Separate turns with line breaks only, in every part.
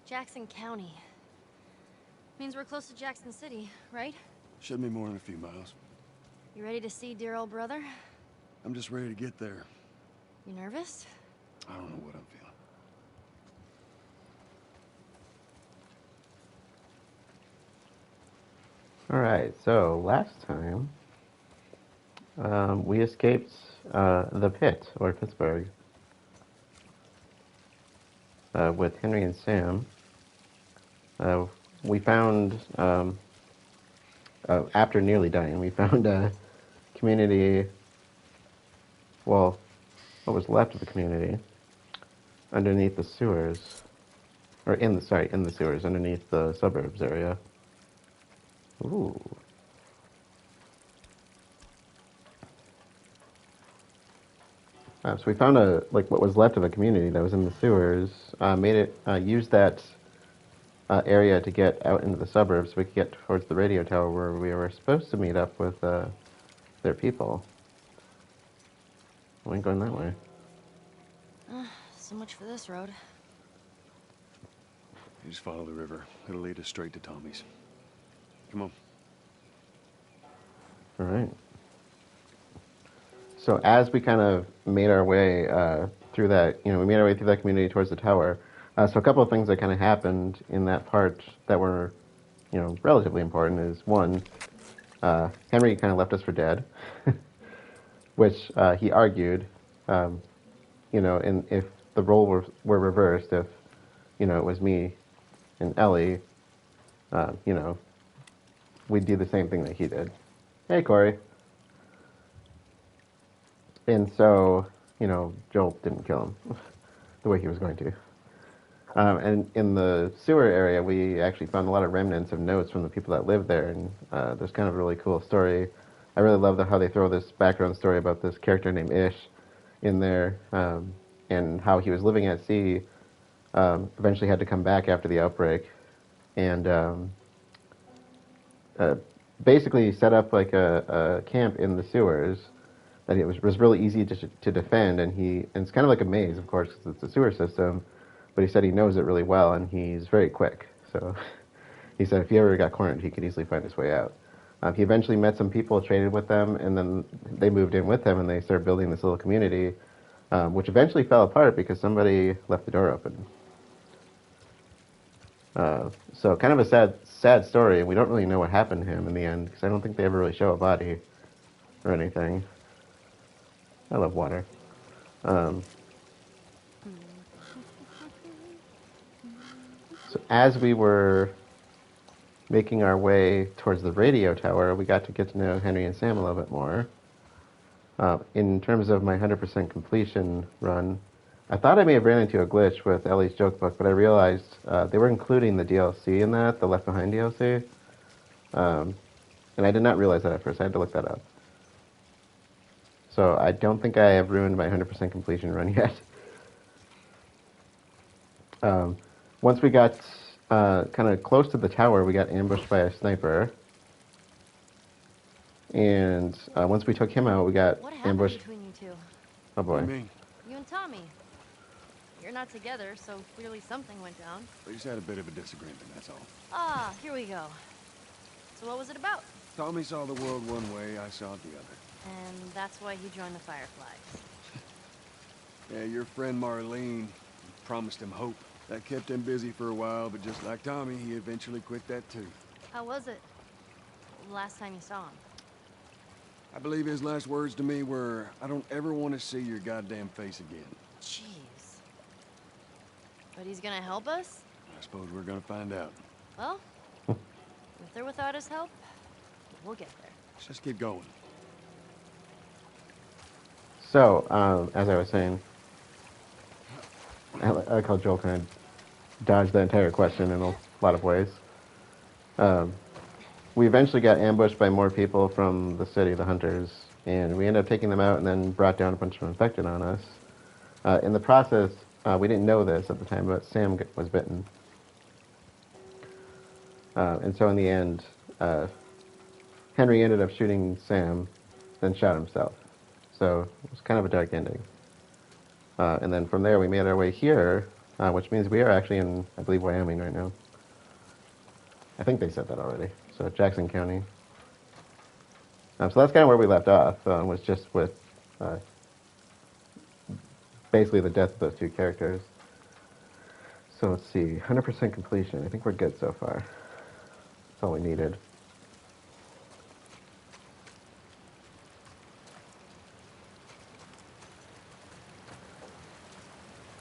Jackson County. Means we're close to Jackson City, right?
Should be more than a few miles.
You ready to see dear old brother?
I'm just ready to get there.
You nervous?
I don't know what I'm feeling.
Alright, so last time we escaped the pit, or Pittsburgh, with Henry and Sam. We found, after nearly dying, we found a community, well, what was left of the community, underneath the sewers, or in the sewers, underneath the suburbs area. Ooh. So we found what was left of a community that was in the sewers, used that area to get out into the suburbs so we could get towards the radio tower where we were supposed to meet up with their people. We ain't going that way.
So much for this road.
You just follow the river. It'll lead us straight to Tommy's. Come on.
All right. So as we kind of made our way through that, we made our way through that community towards the tower. So a couple of things that kind of happened in that part that were, relatively important is one, Henry kind of left us for dead, which he argued, and if the role were reversed, if, it was me and Ellie, we'd do the same thing that he did. Hey, Corey. And so, Joel didn't kill him the way he was going to. And in the sewer area, we actually found a lot of remnants of notes from the people that lived there, and there's kind of a really cool story. I really love how they throw this background story about this character named Ish in there, and how he was living at sea, eventually had to come back after the outbreak, and basically set up like a camp in the sewers that it was really easy to defend, and it's kind of like a maze, of course, because it's a sewer system, but he said he knows it really well, and he's very quick. So he said if he ever got cornered, he could easily find his way out. He eventually met some people, traded with them, and then they moved in with him, and they started building this little community, which eventually fell apart because somebody left the door open. So kind of a sad story, and we don't really know what happened to him in the end, because I don't think they ever really show a body or anything. I love water. So as we were making our way towards the radio tower, we got to get to know Henry and Sam a little bit more. In terms of my 100% completion run, I thought I may have ran into a glitch with Ellie's joke book, but I realized they were including the DLC in that, the Left Behind DLC. And I did not realize that at first. I had to look that up. So I don't think I have ruined my 100% completion run yet. Once we got kind of close to the tower, we got ambushed by a sniper. And once we took him out, we got ambushed.
What happened between you two?
Oh boy.
What do you mean?
You and Tommy. You're not together, so clearly something went down.
We just had a bit of a disagreement, that's all.
Ah, here we go. So what was it about?
Tommy saw the world one way, I saw it the other.
And that's why he joined the Fireflies.
Yeah, your friend Marlene promised him hope. That kept him busy for a while, but just like Tommy, he eventually quit that too.
How was it? Last time you saw him?
I believe his last words to me were, I don't ever want to see your goddamn face again.
Jeez. But he's gonna help us?
I suppose we're gonna find out.
Well, with or without his help, we'll get there.
Let's just keep going.
So, as I was saying, I like how Joel kind of dodged the entire question in a lot of ways. We eventually got ambushed by more people from the city, the hunters, and we ended up taking them out and then brought down a bunch of infected on us. In the process, we didn't know this at the time, but Sam was bitten. And so in the end, Henry ended up shooting Sam, then shot himself. So it was kind of a dark ending. And then from there, we made our way here which means we are actually in, I believe, Wyoming right now. I think they said that already. So Jackson County. So that's kind of where we left off, was just with basically the death of those two characters. So let's see, 100% completion. I think we're good so far. That's all we needed.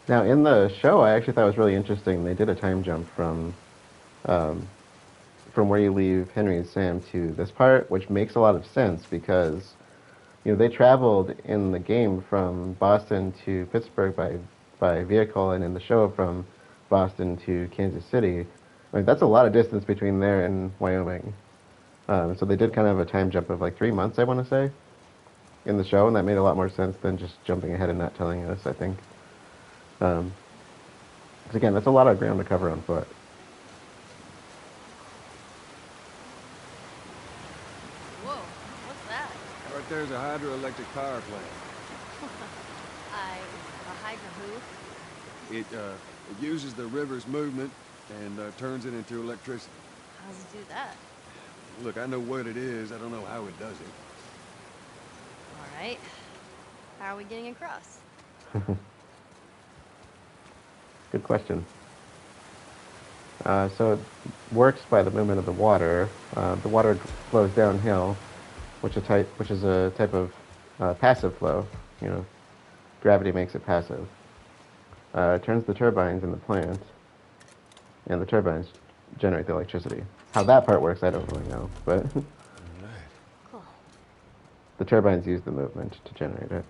Now, in the show, I actually thought it was really interesting. They did a time jump from where you leave Henry and Sam to this part, which makes a lot of sense because, you know, they traveled in the game from Boston to Pittsburgh by vehicle, and in the show from Boston to Kansas City. I mean, that's a lot of distance between there and Wyoming. So they did kind of a time jump of like 3 months, I want to say, in the show, and that made a lot more sense than just jumping ahead and not telling us, I think. 'Cause again, that's a lot of ground to cover on foot.
Whoa, what's that?
Right there's a hydroelectric power plant.
A hydro who?
It uses the river's movement and turns it into electricity.
How does it do that?
Look, I know what it is. I don't know how it does it.
All right. How are we getting across?
Good question. So it works by the movement of the water. The water flows downhill, which is a type of passive flow. You know, gravity makes it passive. It turns the turbines in the plant, and the turbines generate the electricity. How that part works, I don't really know, but
Cool.
the turbines use the movement to generate it.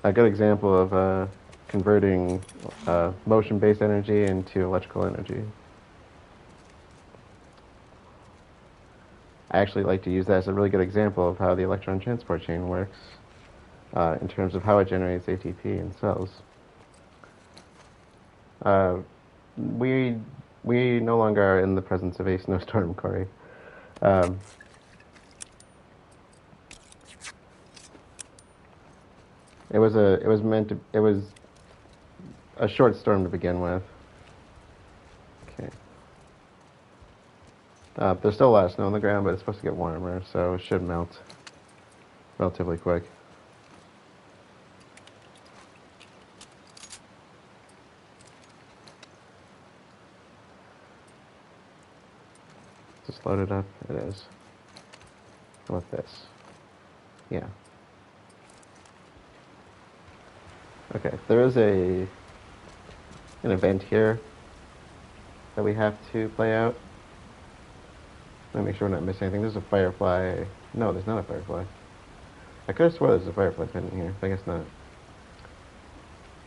A good example of converting motion-based energy into electrical energy. I actually like to use that as a really good example of how the electron transport chain works in terms of how it generates ATP in cells. We no longer are in the presence of a snowstorm, Corey. It was a short storm to begin with. Okay. There's still a lot of snow on the ground, but it's supposed to get warmer, so it should melt relatively quick. Just load it up. It is. How about this? Yeah. Okay, there is an event here that we have to play out. Let me make sure we're not missing anything. There's a firefly. No, there's not a firefly. I could have swore there's a firefly pendant here, but I guess not.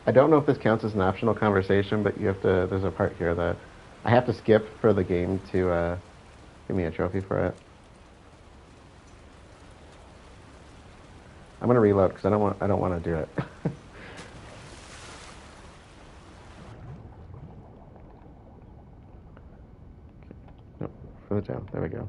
I don't know if this counts as an optional conversation, but you have to. There's a part here that I have to skip for the game to give me a trophy for it. I'm gonna reload because I don't want to do it. Nope, further down. There we go.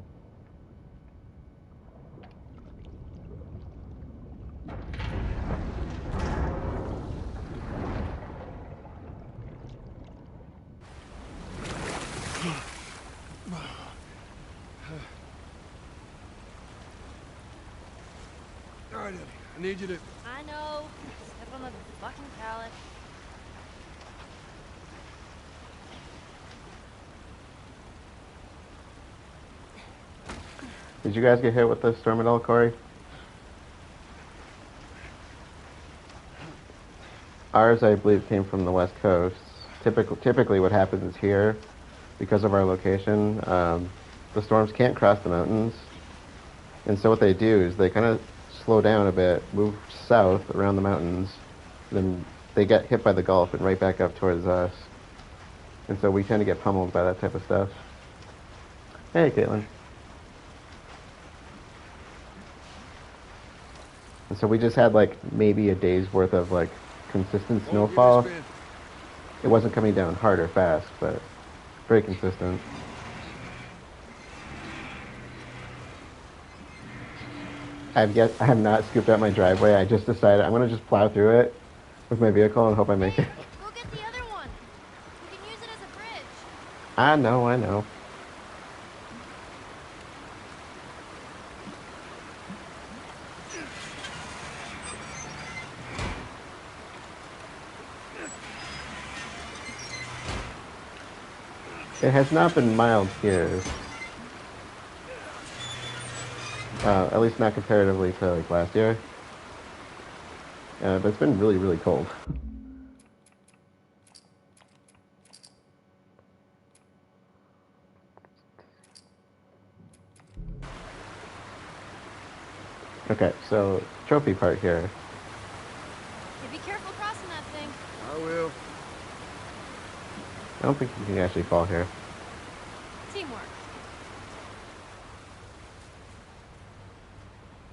All right, Eddie. I need you to...
I know. Step on the fucking pallet.
Did you guys get hit with the storm at all, Corey? Ours, I believe, came from the west coast. Typically what happens here, because of our location, the storms can't cross the mountains. And so what they do is they kind of slow down a bit, move south around the mountains, then they get hit by the Gulf and right back up towards us. And so we tend to get pummeled by that type of stuff. Hey, Caitlin. And so we just had like maybe a day's worth of like consistent snowfall. It wasn't coming down hard or fast, but very consistent. I have not scooped out my driveway. I just decided I'm gonna just plow through it with my vehicle and hope I make it.
Go get the other one. We can use it as a bridge.
I know. It has not been mild here. At least not comparatively to like last year. But it's been really, really cold. Okay, so trophy part here.
Hey, be careful crossing that thing.
I will.
I don't think you can actually fall here.
Teamwork.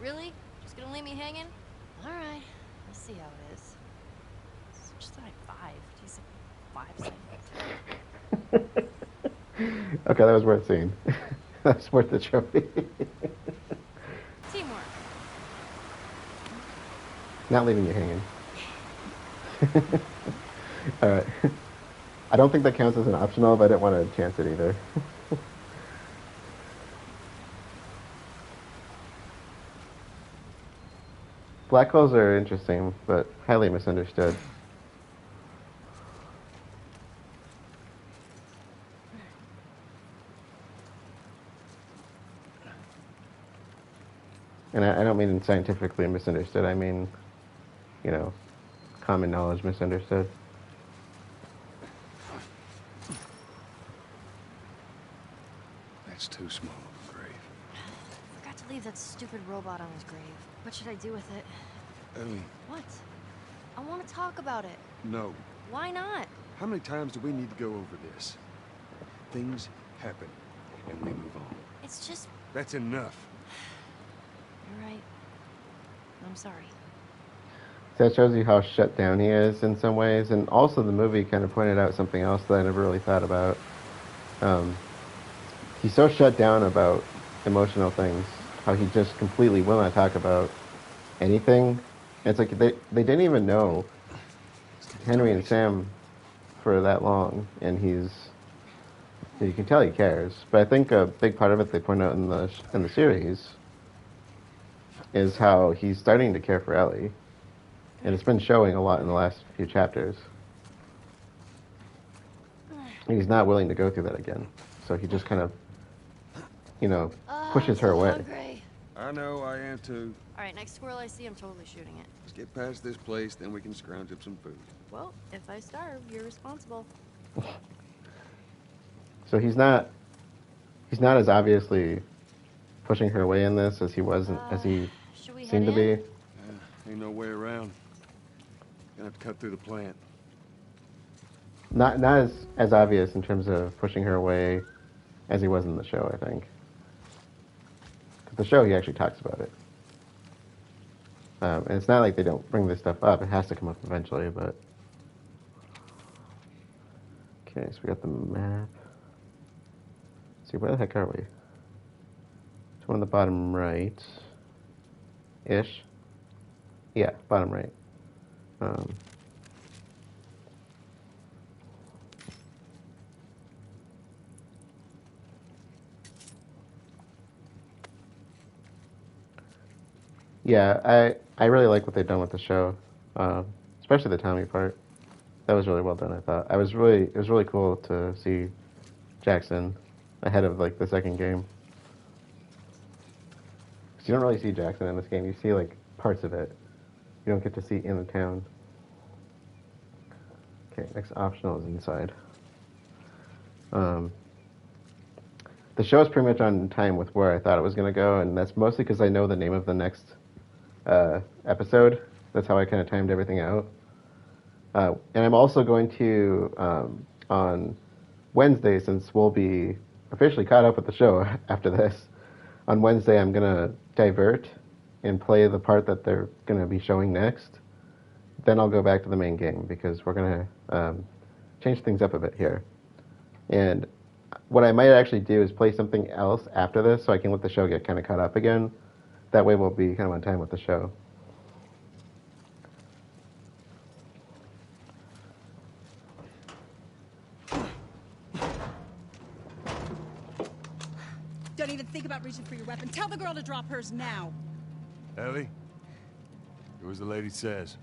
Really? Just gonna leave me hanging? All right. Let's see how it is. Just thought I 5. Jeez, 5 seconds.
Okay, that was worth seeing. That's worth the trophy.
Teamwork.
Not leaving you hanging. Alright. I don't think that counts as an optional, but I didn't want to chance it either. Black holes are interesting, but highly misunderstood. And I don't mean scientifically misunderstood, I mean, you know, common knowledge misunderstood.
That's too small of a grave.
Forgot to leave that stupid robot on his grave. What should I do with it?
Ellie,
What? I want to talk about it.
no.
Why not?
How many times do we need to go over this? Things happen, and we move on.
It's just...
That's enough.
You're right. I'm sorry.
So that shows you how shut down he is in some ways, and also the movie kind of pointed out something else that I never really thought about. He's so shut down about emotional things, how he just completely will not talk about anything. It's like they didn't even know Henry and Sam for that long, and you can tell he cares. But I think a big part of it they point out in the series is how he's starting to care for Ellie, and it's been showing a lot in the last few chapters. And he's not willing to go through that again, so he just kind of, pushes her away.
Hungry.
I know, I am too.
All right, next squirrel I see, I'm totally shooting it.
Let's get past this place, then we can scrounge up some food.
Well, if I starve, you're responsible.
So he's not as obviously pushing her away in this as he as he
Should we
seemed to
head
be.
Ain't no way around. Gonna have to cut through the plant.
Not as obvious in terms of pushing her away as he was in the show, I think. 'Cause the show, he actually talks about it. And it's not like they don't bring this stuff up. It has to come up eventually, but... Okay, so we got the map. Let's see, where the heck are we? It's one on the bottom right. Ish. Yeah, bottom right. Yeah, I really like what they've done with the show, especially the Tommy part. That was really well done, I thought. It was really cool to see Jackson ahead of like the second game. 'Cause you don't really see Jackson in this game. You see like parts of it. You don't get to see in the town. Okay, next optional is inside. The show is pretty much on time with where I thought it was going to go, and that's mostly because I know the name of the next episode. That's how I kind of timed everything out. And I'm also going to, on Wednesday, since we'll be officially caught up with the show after this, on Wednesday I'm going to divert and play the part that they're going to be showing next. Then I'll go back to the main game, because we're going to change things up a bit here. And what I might actually do is play something else after this, so I can let the show get kind of caught up again. That way we'll be kind of on time with the show.
Don't even think about reaching for your weapon. Tell the girl to drop hers now.
Ellie? Do as the lady says.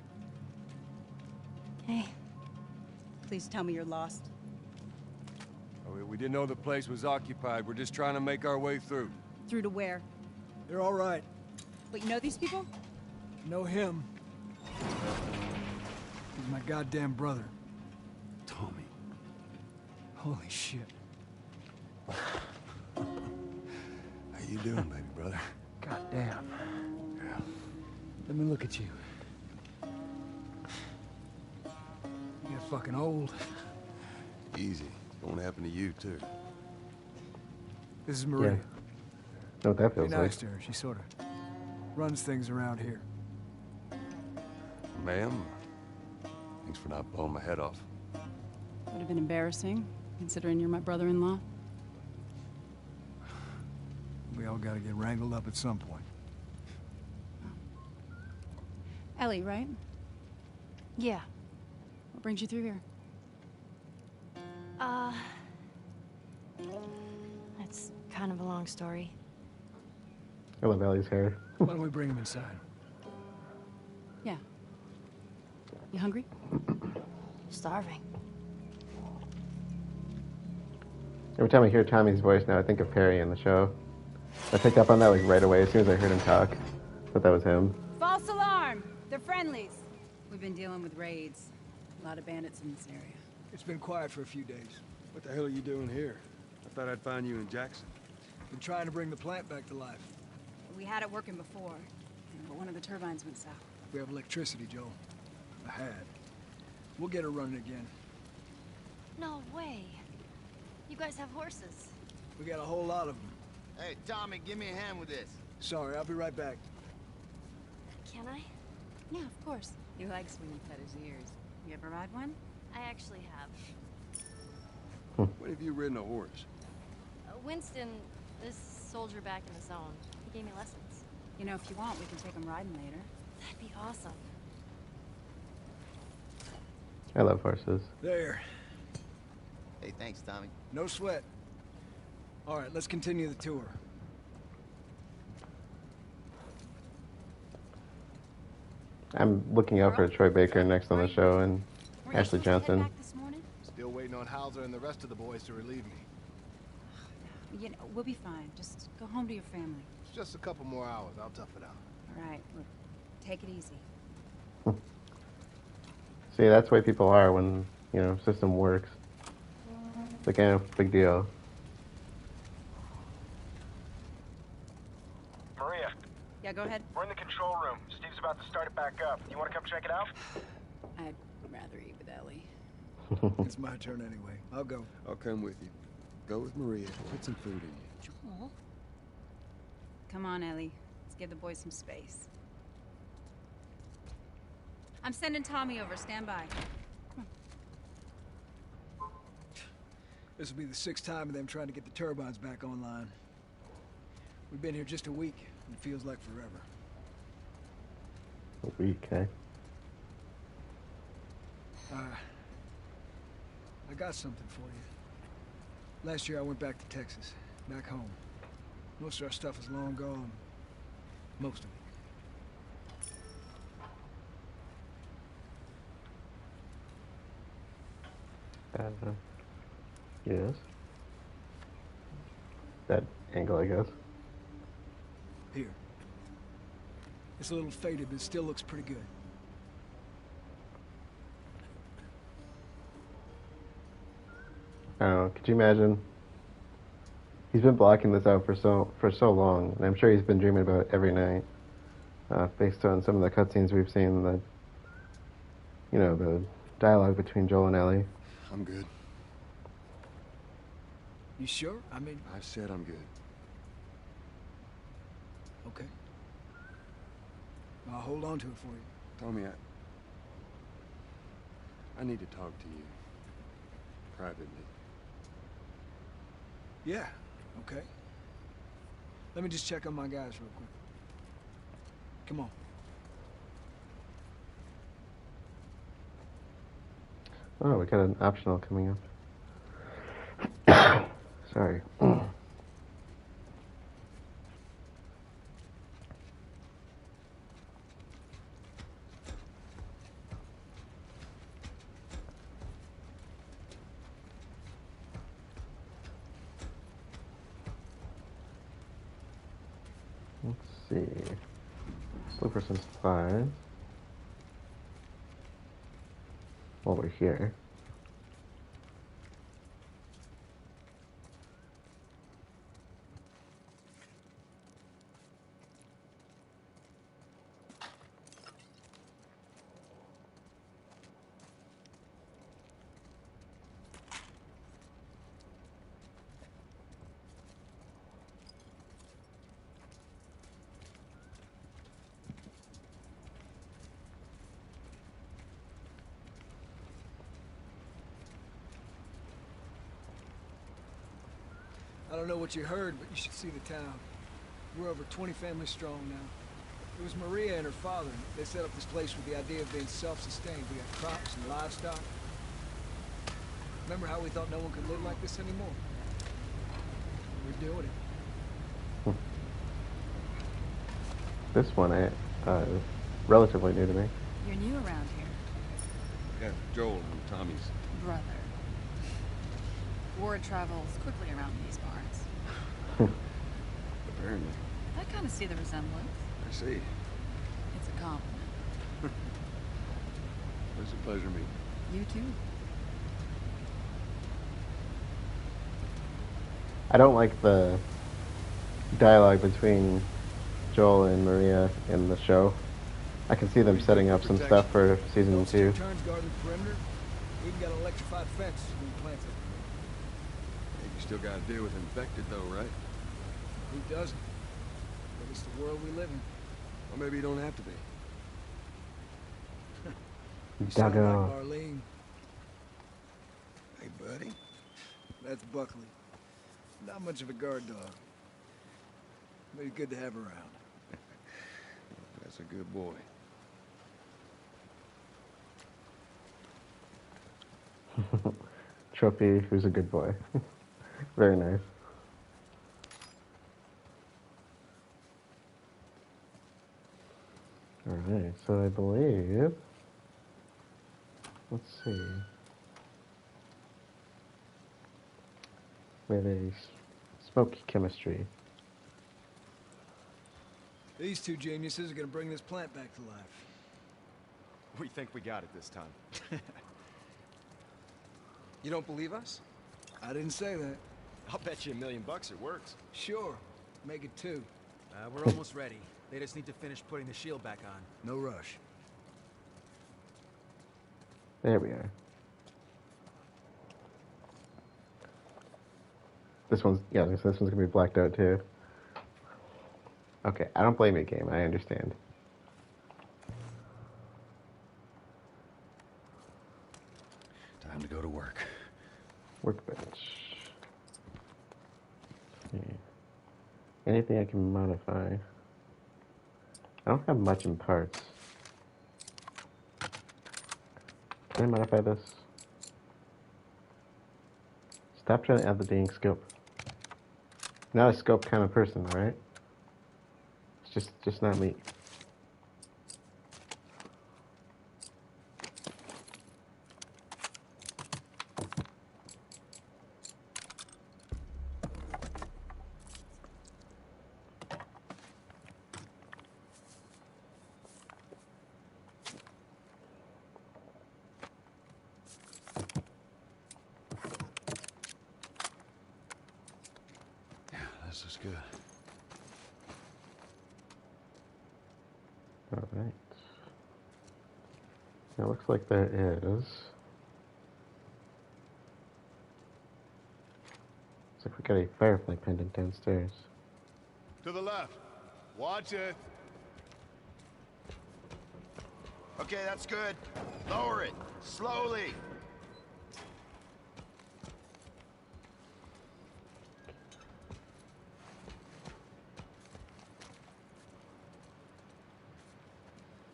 Hey.
Please tell me you're lost.
Oh, we didn't know the place was occupied. We're just trying to make our way through.
Through to where?
They're all right.
Wait, you know these people?
Know him. He's my goddamn brother.
Tommy.
Holy shit.
How you doing, baby brother?
Goddamn.
Yeah.
Let me look at you. You're fucking old.
Easy. Won't happen to you, too.
This is Maria.
Yeah. Know what that
Be
feels
nice
like.
to her. She sort of runs things around here.
Ma'am, thanks for not blowing my head off.
Would have been embarrassing, considering you're my brother-in-law.
We all gotta get wrangled up at some point.
Ellie, right?
Yeah.
What brings you through here?
It's kind of a long story.
I love Ellie's hair.
Why don't we bring him inside?
Yeah. You hungry?
Starving.
Every time I hear Tommy's voice now, I think of Perry in the show. I picked up on that like right away as soon as I heard him talk. Thought that was him.
False alarm! They're friendlies. We've been dealing with raids. A lot of bandits in this area.
It's been quiet for a few days.
What the hell are you doing here? I thought I'd find you in Jackson.
Been trying to bring the plant back to life.
We had it working before, but one of the turbines went south.
We have electricity, Joel. I had. We'll get her running again.
No way. You guys have horses.
We got a whole lot of them.
Hey, Tommy, give me a hand with this.
Sorry, I'll be right back.
Can I?
Yeah, of course. He likes when you cut his ears. You ever ride one?
I actually have.
When have you ridden a horse?
Winston, this soldier back in the zone, he gave me lessons.
You know, if you want, we can take him riding later.
That'd be awesome.
I love horses.
There.
Hey, thanks, Tommy.
No sweat. All right, let's continue the tour.
I'm looking out for Troy Baker next on the show and
Weren't you
Ashley
supposed to head
Johnson.
back this morning?
Still waiting on Hauser and the rest of the boys to relieve me.
You know, we'll be fine. Just go home to your family.
It's just a couple more hours. I'll tough it out.
All right, look, take it easy.
See, that's the way people are when, you know, system works. It's like, yeah, big deal.
Maria,
Yeah, go ahead.
we're in the control room. Steve's about to start it back up. You want to come check it out?
I'd rather eat with Ellie.
It's my turn anyway. I'll go.
I'll come with you. Go with Maria. Put some food in you.
Joel?
Come on, Ellie. Let's give the boys some space. I'm sending Tommy over. Stand by.
This will be the 6th time of them trying to get the turbines back online. We've been here just a week, and it feels like forever.
A week, eh?
I got something for you. Last year I went back to Texas, back home. Most of our stuff is long gone. Most of it.
Yes. That angle, I guess.
Here. It's a little faded, but it still looks pretty good.
I don't know. Could you imagine? He's been blocking this out for so long, and I'm sure he's been dreaming about it every night. Based on some of the cutscenes we've seen, the dialogue between Joel and Ellie.
I'm good.
You sure? I mean,
I've said I'm good.
okay. I'll hold on to it for you.
Tommy, I need to talk to you. Privately.
Yeah, okay. Let me just check on my guys real quick. Come on.
Oh, we got an optional coming up. Sorry. Let's see. Look for some supplies. While we're here.
I don't know what you heard, but you should see the town. We're over 20 families strong now. It was Maria and her father. They set up this place with the idea of being self-sustained. We got crops and livestock. Remember how we thought no one could live like this anymore? We're doing it.
This one is relatively new to me.
You're new around here.
Yeah, Joel, I'm Tommy's.
Brother. Word travels quickly around these parts.
Apparently.
I kind of see the resemblance.
I see.
It's a compliment.
It's a pleasure meeting.
You too.
I don't like the dialogue between Joel and Maria in the show. I can see them setting up some stuff for season
Those
2.
turns guarding the perimeter. We even got an electrified fence when we planted.
Hey, you still gotta deal with infected though, right?
Who doesn't? But it's the world we live in.
Or maybe you don't have to be.
You sound like
Duggo.
Marlene.
Hey, buddy.
That's Buckley. Not much of a guard dog. But he's good to have around.
That's a good boy.
Trophy, who's a good boy. Very nice. Alright, so I believe... Let's see. We have a smoky chemistry.
These two geniuses are gonna bring this plant back to life.
We think we got it this time.
You don't believe us?
I didn't say that.
I'll bet you $1 million it works.
Sure. Make it 2.
We're almost ready. They just need to finish putting the shield back on.
No rush.
There we are. This one's, yeah, this one's gonna be blacked out too. Okay, I don't blame you, game. I understand.
Time to go to work.
Workbench. Anything I can modify? I don't have much in parts. Can I modify this? Stop trying to add the dang scope. Not a scope kind of person, alright? It's just not me.
This is good.
Alright. Now it looks like there is... Looks like we got a firefly pendant downstairs.
To the left. Watch it.
Okay, that's good. Lower it. Slowly.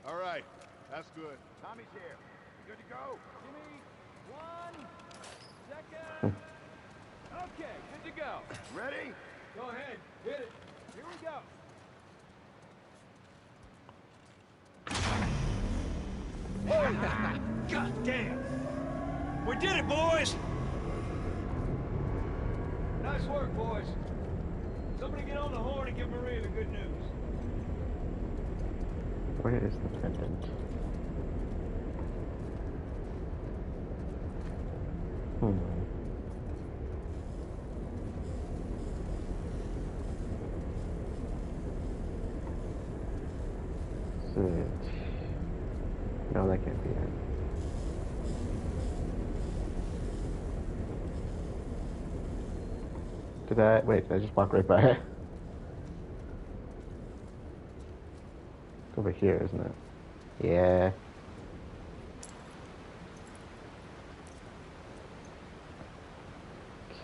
All right. That's good.
Tommy's here. Good to go.
Give me 1 second. Okay, good to go.
Ready?
Go ahead, hit it. Here we go.
God damn! We did it, boys!
Nice work, boys. Somebody get on the horn and
give Maria the good news.
Where is the pendant? Is it? No, that can't be it. Wait, did I just walk right by it? It's over here, isn't it? Yeah.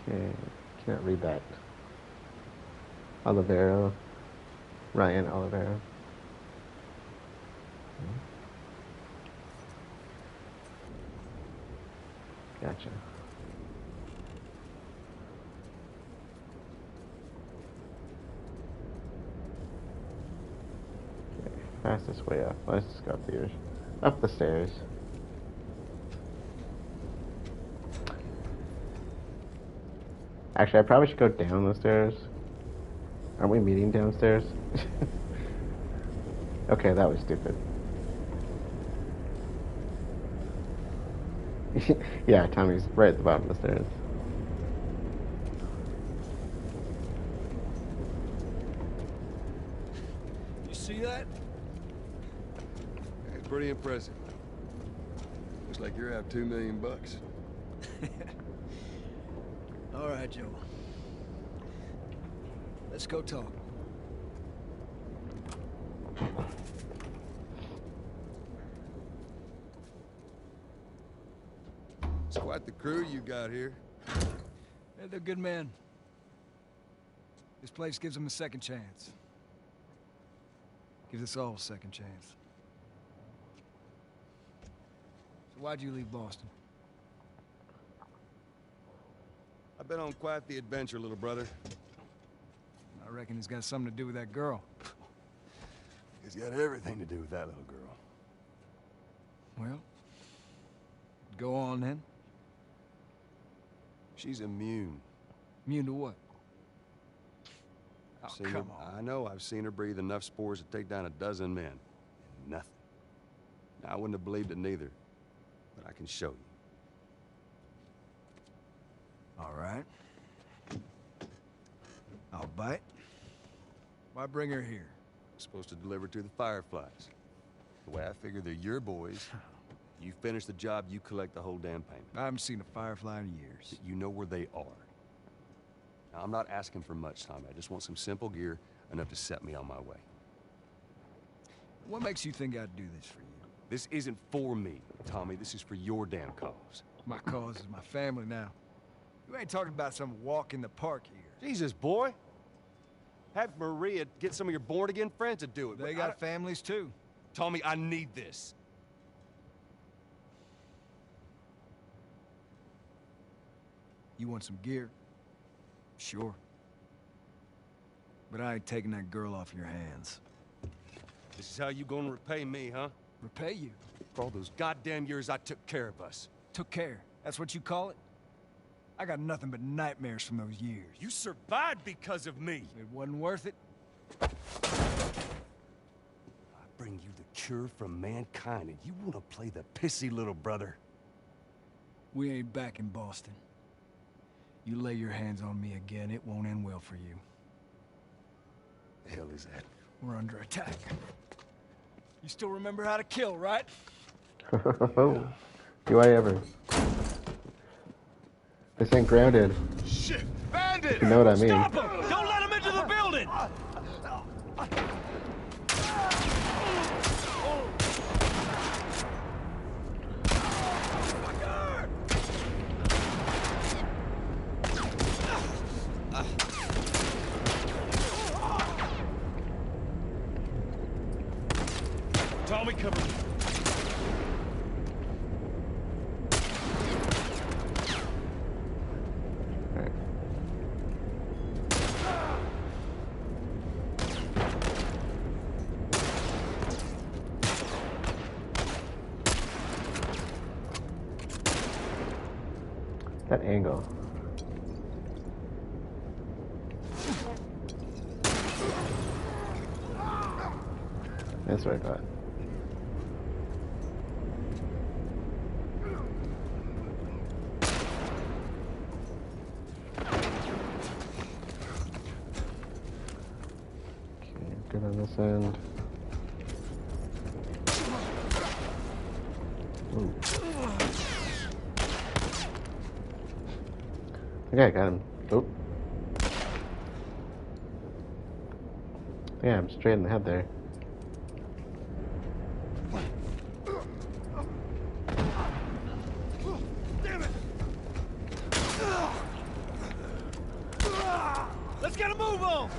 Okay, can't read that. Olivero. Ryan Olivero. Gotcha. Okay, fastest way up. Let's just go up here. Up the stairs. Actually, I probably should go down the stairs. Aren't we meeting downstairs? Okay, that was stupid. Yeah, Tommy's right at the bottom of the stairs.
You see that?
Hey, pretty impressive. Looks like you're out $2 million.
All right, Joe. Let's go talk.
It's quite the crew you got here.
Yeah, they're good men. This place gives them a second chance. Gives us all a second chance. So why'd you leave Boston?
I've been on quite the adventure, little brother.
I reckon it's got something to do with that girl.
It's got everything to do with that little girl.
Well, go on then.
She's immune.
Immune to what? Oh,
Seen
come
her,
on.
I know, I've seen her breathe enough spores to take down 12 men. Nothing. Now, I wouldn't have believed it neither, but I can show you.
All right. I'll bite. Why bring her here?
Supposed to deliver to the Fireflies. The way I figure they're your boys. You finish the job, you collect the whole damn payment.
I haven't seen a Firefly in years.
You know where they are. Now, I'm not asking for much, Tommy. I just want some simple gear, enough to set me on my way.
What makes you think I'd do this for you?
This isn't for me, Tommy. This is for your damn cause.
My cause is my family now. You ain't talking about some walk in the park here.
Jesus, boy. Have Maria get some of your born-again friends to do it.
They got families, too.
Tommy, I need this.
You want some gear? Sure. But I ain't taking that girl off your hands.
This is how you gonna repay me, huh?
Repay you?
For all those goddamn years I took care of us.
Took care. That's what you call it? I got nothing but nightmares from those years.
You survived because of me.
It wasn't worth it.
I bring you the cure from mankind, and you want to play the pissy little brother.
We ain't back in Boston. You lay your hands on me again, it won't end well for you.
The hell is that?
We're under attack. You still remember how to kill, right?
Do I ever? This ain't grounded.
Shit! Bandit!
You know what I mean.
Stop him! Don't let him into the building!
Tommy, cover me.
Alright. That angle. That's what I thought. Okay, good on this end. Ooh. Okay, I got him. Oh. Yeah, I'm straight in the head there.
Damn it! Let's get a move on!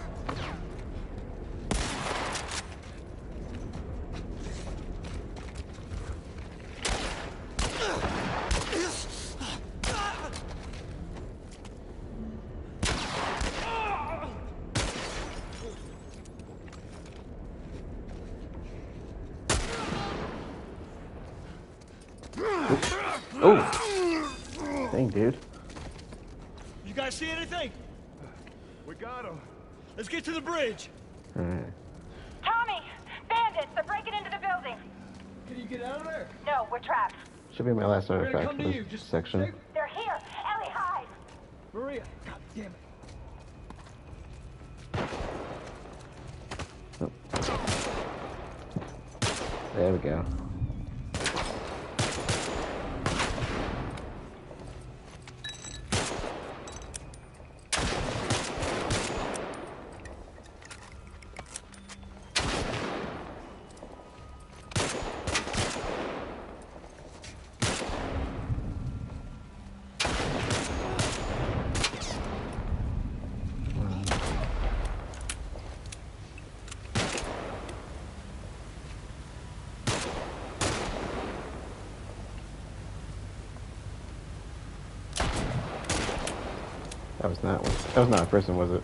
Oh! Dang, dude.
You guys see anything?
We got him.
Let's get to the bridge.
Alright.
Tommy! Bandits! They're breaking into the building!
Can you get out of there?
No, we're trapped.
Should be my last
We're gonna
artifact
come
for
to
this
you. Just
section.
stay-
They're here! Ellie, hide!
Maria, god damn it.
There we go. That was not one. That was not a person, was it?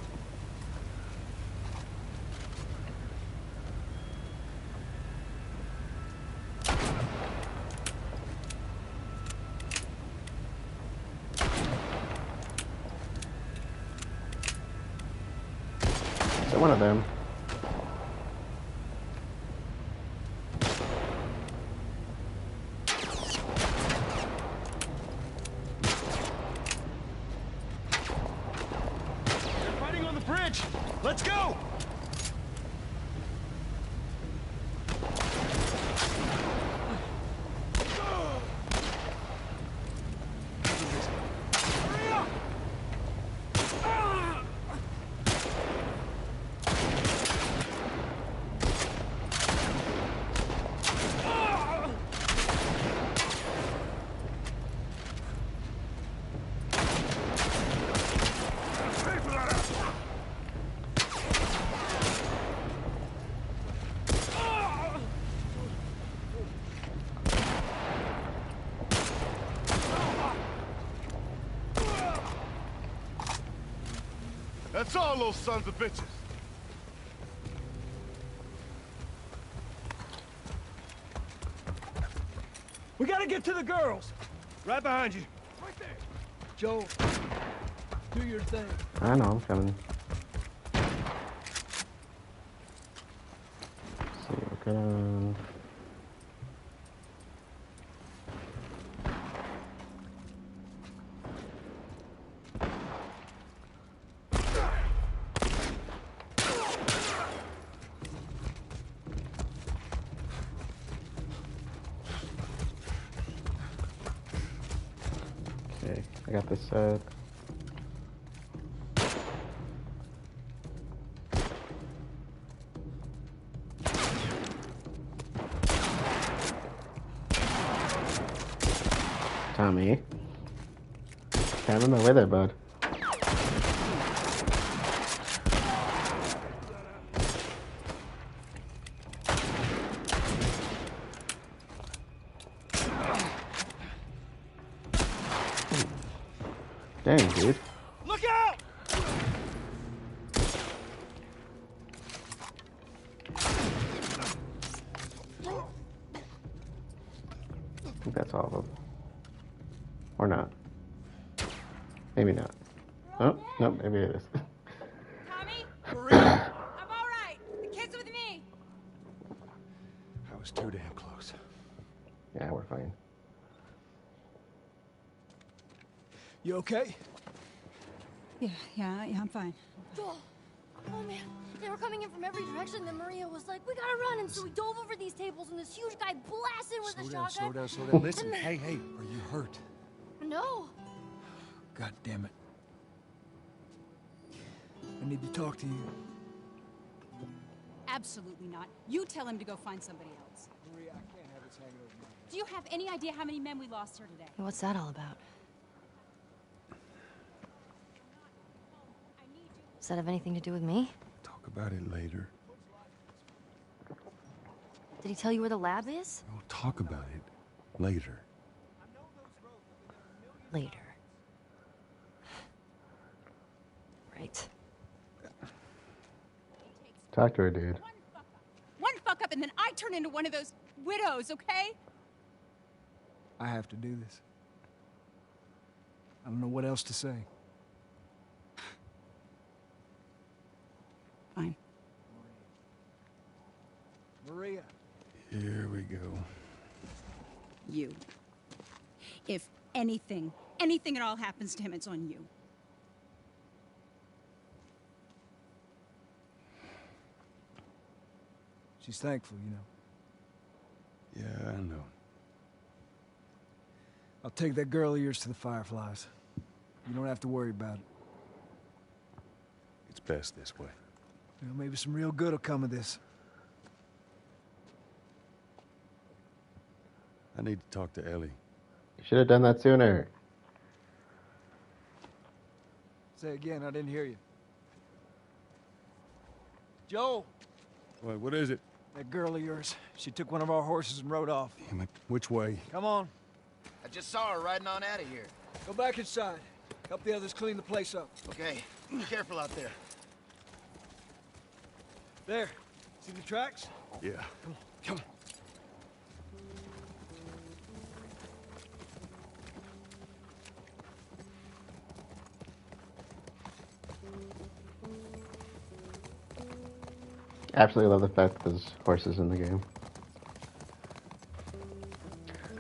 Is that one of them?
They're fighting on the bridge. Let's go!
That's all those sons of bitches.
We gotta get to the girls. Right behind you.
Right there. Joel, do your thing.
I know, I'm coming. Let's see, we're gonna... Okay, I got this set. Tommy. Kind of on my way there, bud. Dang, dude.
Look out!
I think that's all of them. Or not. Maybe not. Oh, no, maybe it is.
Tommy? I'm all right. The kid's with me.
was too damn close.
Yeah, we're fine.
You okay?
Yeah, I'm fine.
Joel! Oh man, they were coming in from every direction. Then Maria was like, "We gotta run!" And so we dove over these tables, and this huge guy blasted with a shotgun.
Slow down. Listen, hey, are you hurt?
No.
God damn it. I need to talk to you.
Absolutely not. You tell him to go find somebody else.
Maria, I can't have this hanging over my head.
Do you have any idea how many men we lost here today?
What's that all about? Does that have anything to do with me?
Talk about it later.
Did he tell you where the lab is?
We'll talk about it later.
Later. Right.
Talk to her, dude.
One fuck up and then I turn into one of those widows, okay?
I have to do this. I don't know what else to say.
Fine.
Maria.
Here we go.
You. If anything at all happens to him, it's on you.
She's thankful, you know.
Yeah, I know.
I'll take that girl of yours to the Fireflies. You don't have to worry about it.
It's best this way.
You know, maybe some real good will come of this.
I need to talk to Ellie.
You should have done that sooner.
Say again, I didn't hear you. Joel!
Wait, what is it?
That girl of yours. She took one of our horses and rode off.
Damn it. Which way?
Come on.
I just saw her riding on out of here.
Go back inside. Help the others clean the place up.
Okay, be careful out there.
There. See the tracks?
Yeah.
Come on.
Absolutely love the fact that there's horses in the game.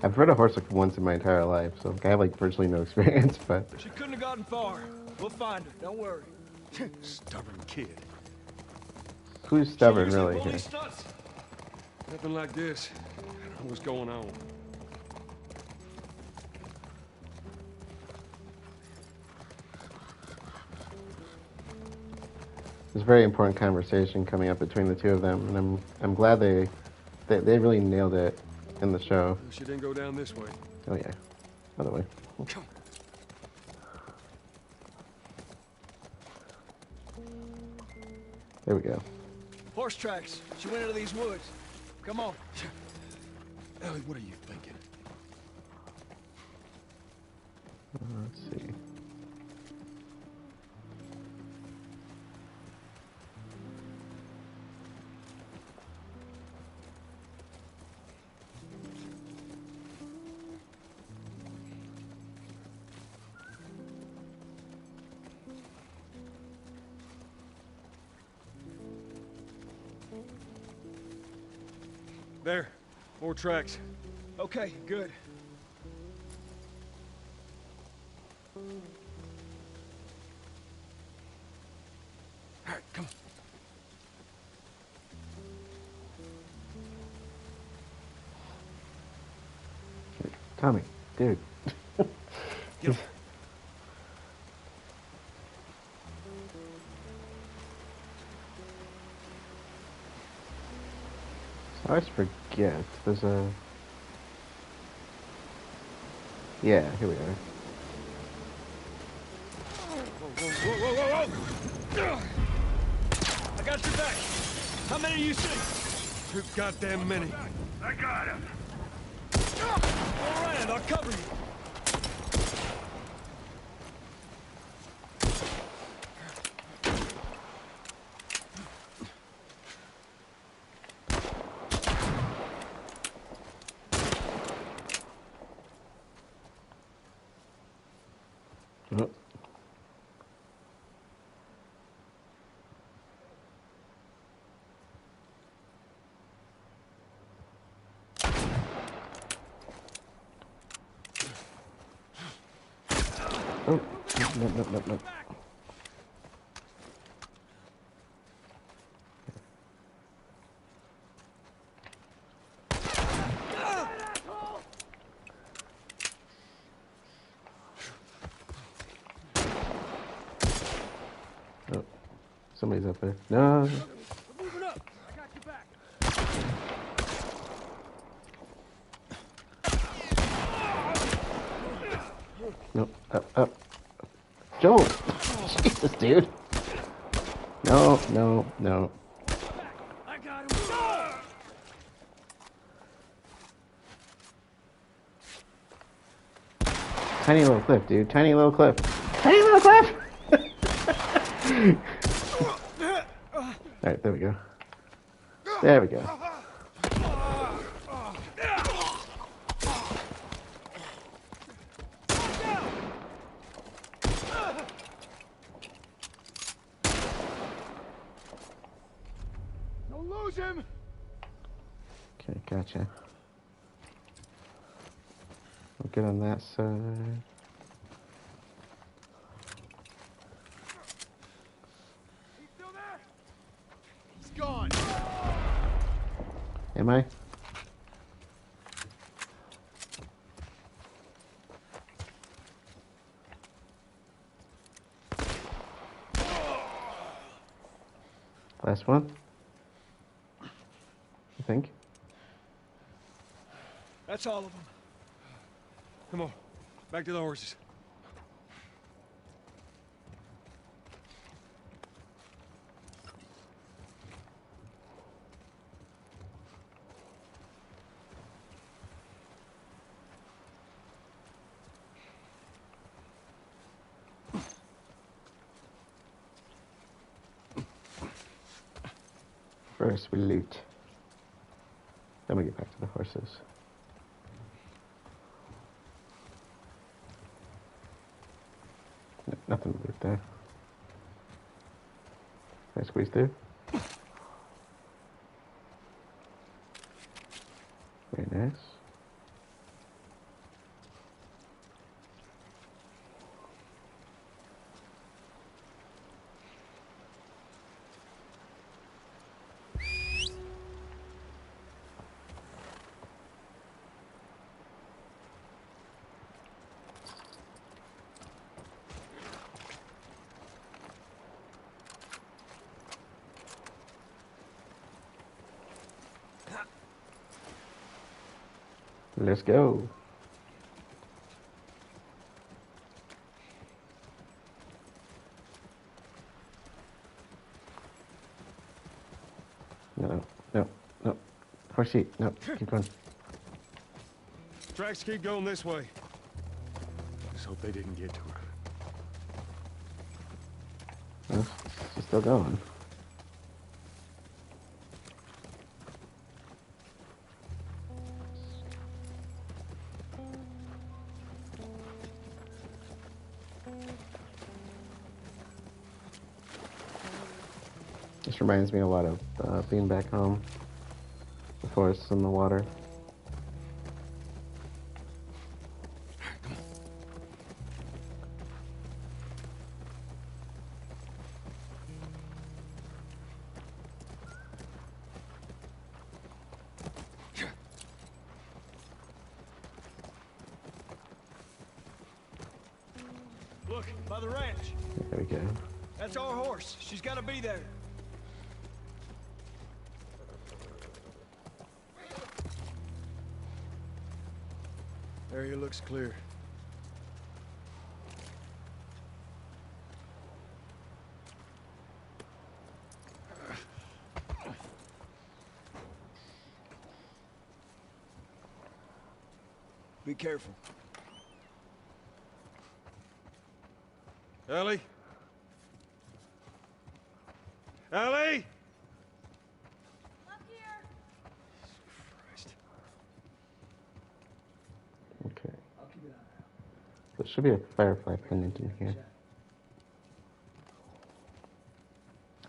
I've ridden a horse like once in my entire life, so I have like virtually no experience, but...
She couldn't have gotten far. We'll find her, don't worry.
Stubborn kid.
Who's stubborn, really? Here?
Nothing like this. I don't know what's going on.
There's a very important conversation coming up between the two of them, and I'm glad they really nailed it in the show.
She didn't go down this way.
Oh yeah, other way.
Come.
There we go.
Horse tracks. She went into these woods. Come on.
Ellie, what are you thinking?
Let's see.
There. More tracks.
Okay, good.
All right, come on.
Tommy, dude.
Get him.
I always forget. There's a... Yeah, here we are.
Whoa! I got your back. How many do you see?
Too goddamn many.
I got him.
All right, I'll cover you.
Oh. No. Oh, somebody's up there. No.
Moving up. I got your back.
No. Up. Joel! Jesus, dude. No.
I got him.
Tiny little cliff, dude. Tiny little cliff. Tiny little cliff! Alright, there we go. There we go.
Don't lose him!
Okay, gotcha. We'll get on that side.
He's still there? He's gone.
Am I? Last one? I think.
That's all of them. Come on. Back to the horses.
First we loot. Then we get back to the horses. No, nothing to loot there. Can I squeeze through? Very nice. Let's go. No. Horse seat. No, keep going.
Tracks keep going this way.
Just hope they didn't get to her.
No, she's still going. This reminds me a lot of being back home. The forests and the water.
Look, by the ranch.
There we go.
That's our horse. She's got to be there.
Area looks clear.
Be careful.
Ellie? Ellie?
Up here.
Christ.
Okay. There should be a firefly pendant in here.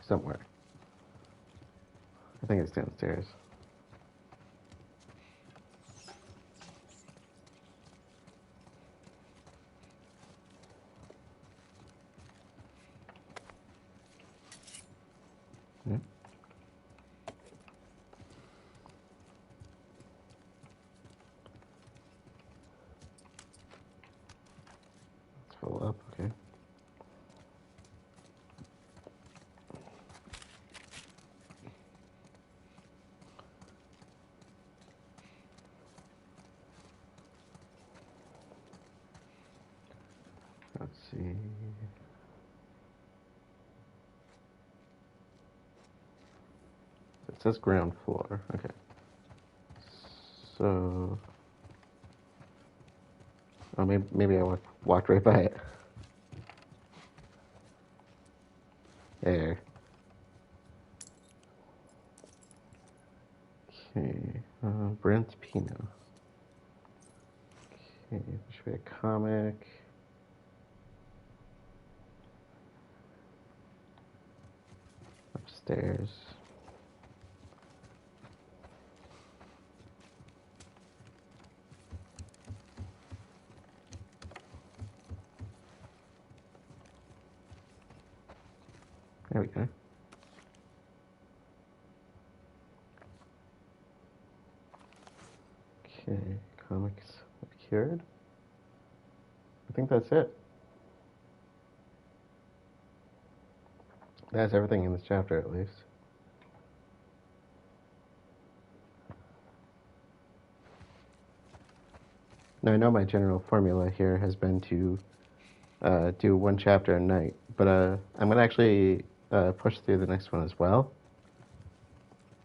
Somewhere. I think it's downstairs. Let's see. It says ground floor. Okay. So, oh, maybe I walked right by it. There. Okay. Brent Pino. Okay. There should be a comic. Upstairs. There we go. Okay, comics procured. I think that's it. That's everything in this chapter, at least. Now, I know my general formula here has been to do one chapter a night, but I'm going to actually push through the next one as well,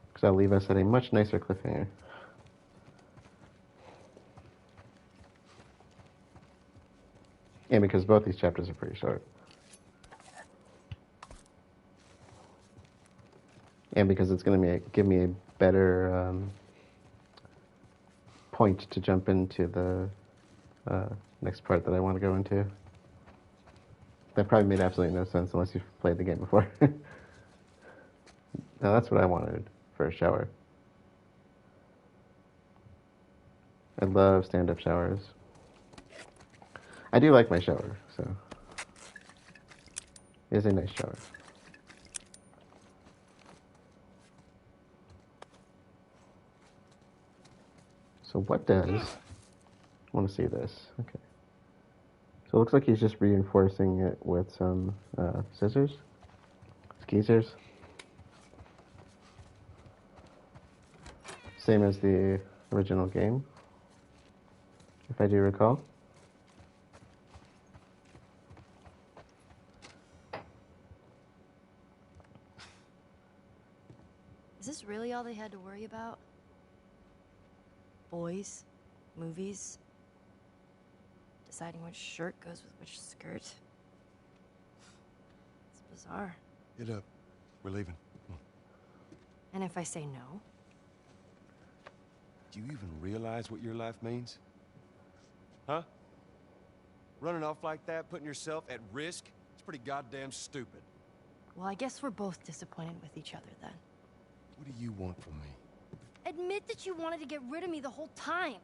because I'll leave us at a much nicer cliffhanger. And because both these chapters are pretty short. And because it's going to give me a better point to jump into the next part that I want to go into. That probably made absolutely no sense unless you've played the game before. Now that's what I wanted for a shower. I love stand-up showers. I do like my shower, so it is a nice shower. So what does... I want to see this. Okay. So it looks like he's just reinforcing it with some scissors. Skeezers. Same as the original game, if I do recall.
Is this really all they had to worry about? Boys, movies, deciding which shirt goes with which skirt. It's bizarre.
Get up. We're leaving.
And if I say no?
Do you even realize what your life means? Huh? Running off like that, putting yourself at risk? It's pretty goddamn stupid.
Well, I guess we're both disappointed with each other then.
What do you want from me?
Admit that you wanted to get rid of me the whole time.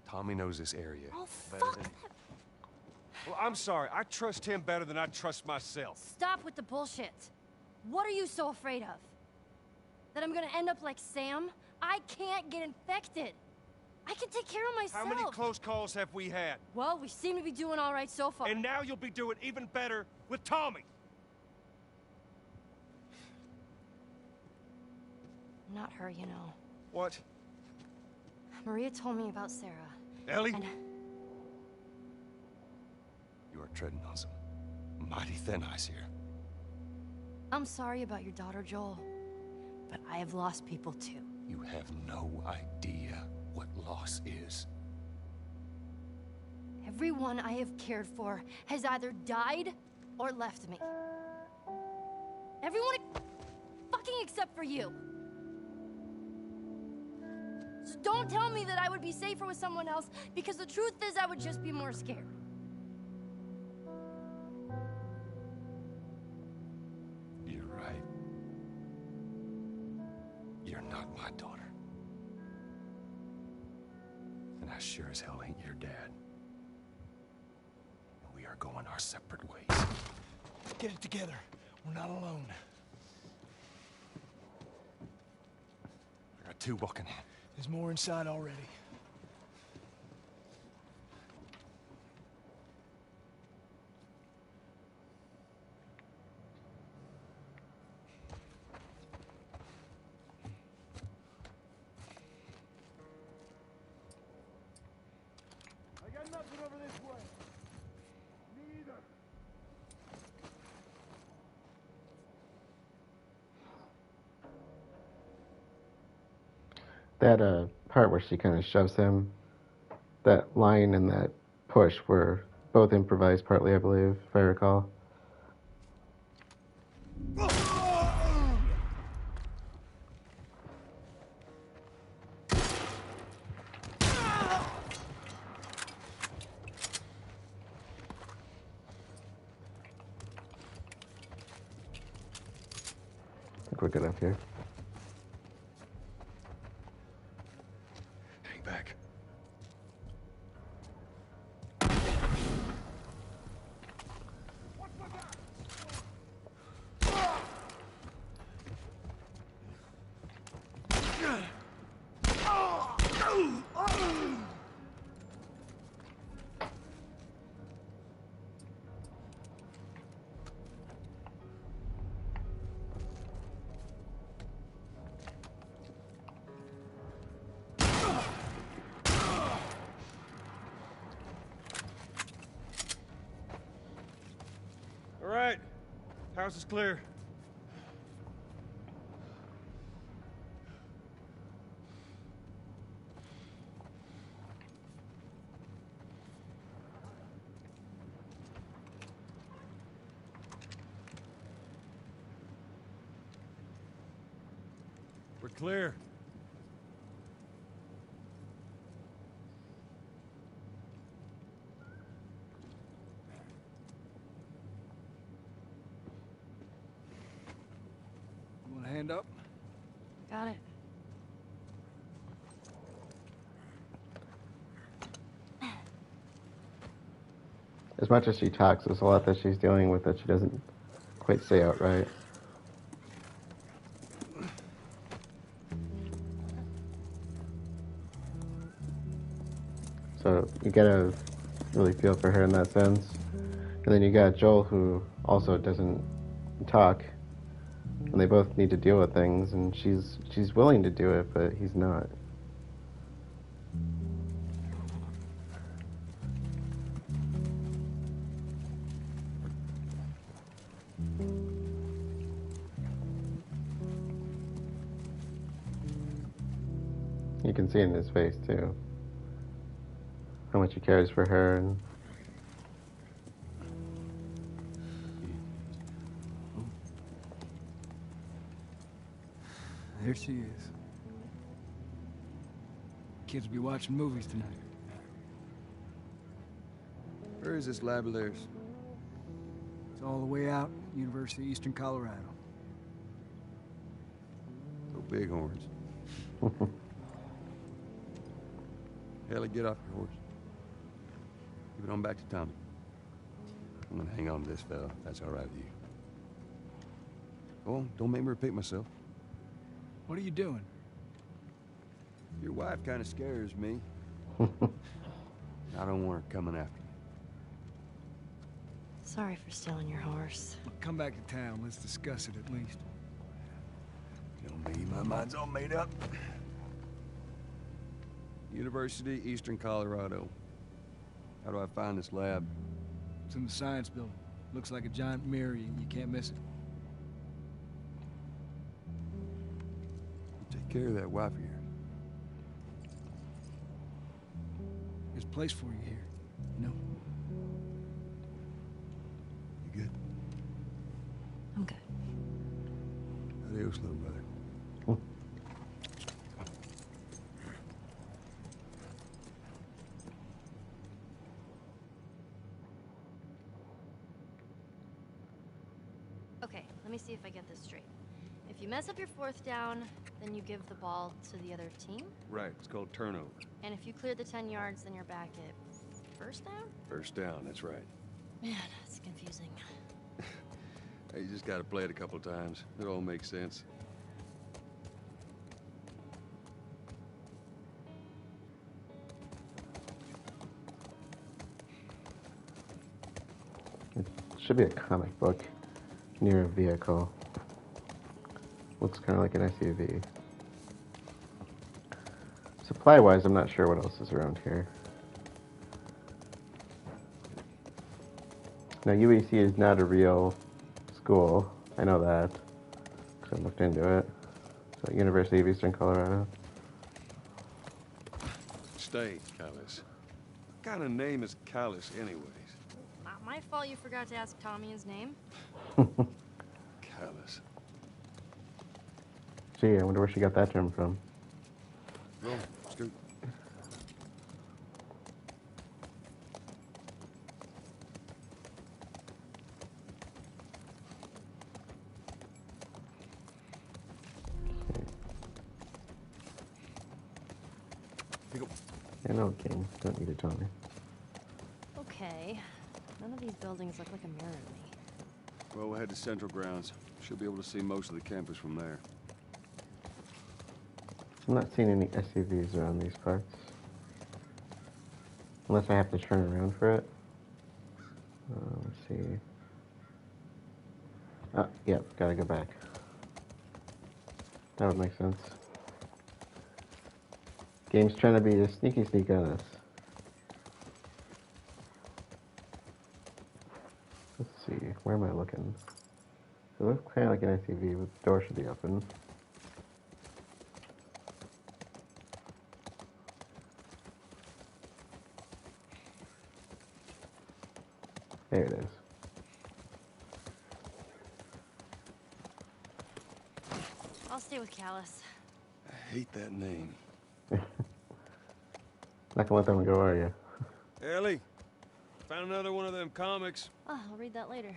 Tommy knows this area.
Oh, fuck that.
Well, I'm sorry. I trust him better than I trust myself.
Stop with the bullshit. What are you so afraid of? That I'm gonna end up like Sam? I can't get infected. I can take care of myself.
How many close calls have we had?
Well, we seem to be doing all right so far.
And now you'll be doing even better with Tommy.
Not her, you know.
What?
Maria told me about Sarah.
Ellie?
And...
You are treading on some mighty thin ice here.
I'm sorry about your daughter, Joel. But I have lost people too.
You have no idea what loss is.
Everyone I have cared for has either died or left me. Everyone fucking except for you. So don't tell me that I would be safer with someone else, because the truth is I would just be more scared.
You're right. You're not my daughter. And I sure as hell ain't your dad. We are going our separate ways.
Get it together. We're not alone.
There are two walking in.
There's more inside already.
I got nothing over this
That part where she kind of shoves him, that line and that push were both improvised partly, I believe, if I recall. I think we're good up here.
Hang back.
All right. House is clear. We're clear.
You want a hand up?
Got it.
As much as she talks, there's a lot that she's dealing with that she doesn't quite say outright. So you gotta really feel for her in that sense. And then you got Joel, who also doesn't talk, and they both need to deal with things, and she's willing to do it, but he's not. You can see it in his face too, how much he cares for her. And
There she is. Kids will be watching movies tonight.
Where is this lab of theirs?
It's all the way out, University of Eastern Colorado.
Go Bighorns. Ellie, get off your horse. Give it on back to Tommy. I'm gonna hang on to this fella, if that's all right with you. Go on, don't make me repeat myself.
What are you doing?
Your wife kind of scares me. I don't want her coming after me.
Sorry for stealing your horse.
Look, come back to town. Let's discuss it at least.
You know me, my mind's all made up. University, Eastern Colorado. How do I find this lab?
It's in the science building. Looks like a giant mirror. You can't miss it.
Take care of that wife of yours.
There's a place for you here. You know?
You good?
I'm good.
Adios, little brother.
Okay, let me see if I get this straight. If you mess up your fourth down, then you give the ball to the other team?
Right, it's called turnover.
And if you clear the 10 yards, then you're back at first down?
First down, that's right.
Man, it's confusing.
Hey, you just gotta play it a couple times. It all makes sense.
it should be a comic book near a vehicle. Looks kind of like an SUV. Supply-wise, I'm not sure what else is around here. Now, UEC is not a real school. I know that, because I looked into it. So, University of Eastern Colorado.
stay, Callus. What kind of name is Callus, anyways?
Not my fault you forgot to ask Tommy his name.
Callus.
Gee, I wonder where she got that term from.
Go, scoot.
Yeah, no, King. Don't need it, Tommy.
Okay. None of these buildings look like a mirror to me.
Well, we'll head to Central Grounds. Should be able to see most of the campus from there.
I'm not seeing any SUVs around these parts. Unless I have to turn around for it. Let's see. Yep, gotta go back. That would make sense. Game's trying to be a sneaky sneak on us. Let's see, where am I looking? It looks kind of like an SUV, but the door should be open. There it is.
I'll stay with Callus.
I hate that name.
Not gonna let them go, are you?
Ellie, found another one of them comics.
Oh, I'll read that later.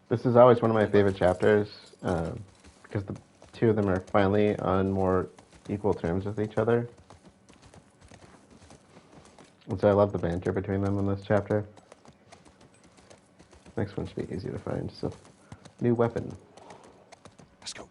This is always one of my favorite chapters, because the two of them are finally on more equal terms with each other. And so I love the banter between them in this chapter. Next one should be easy to find, so new weapon.
Let's go.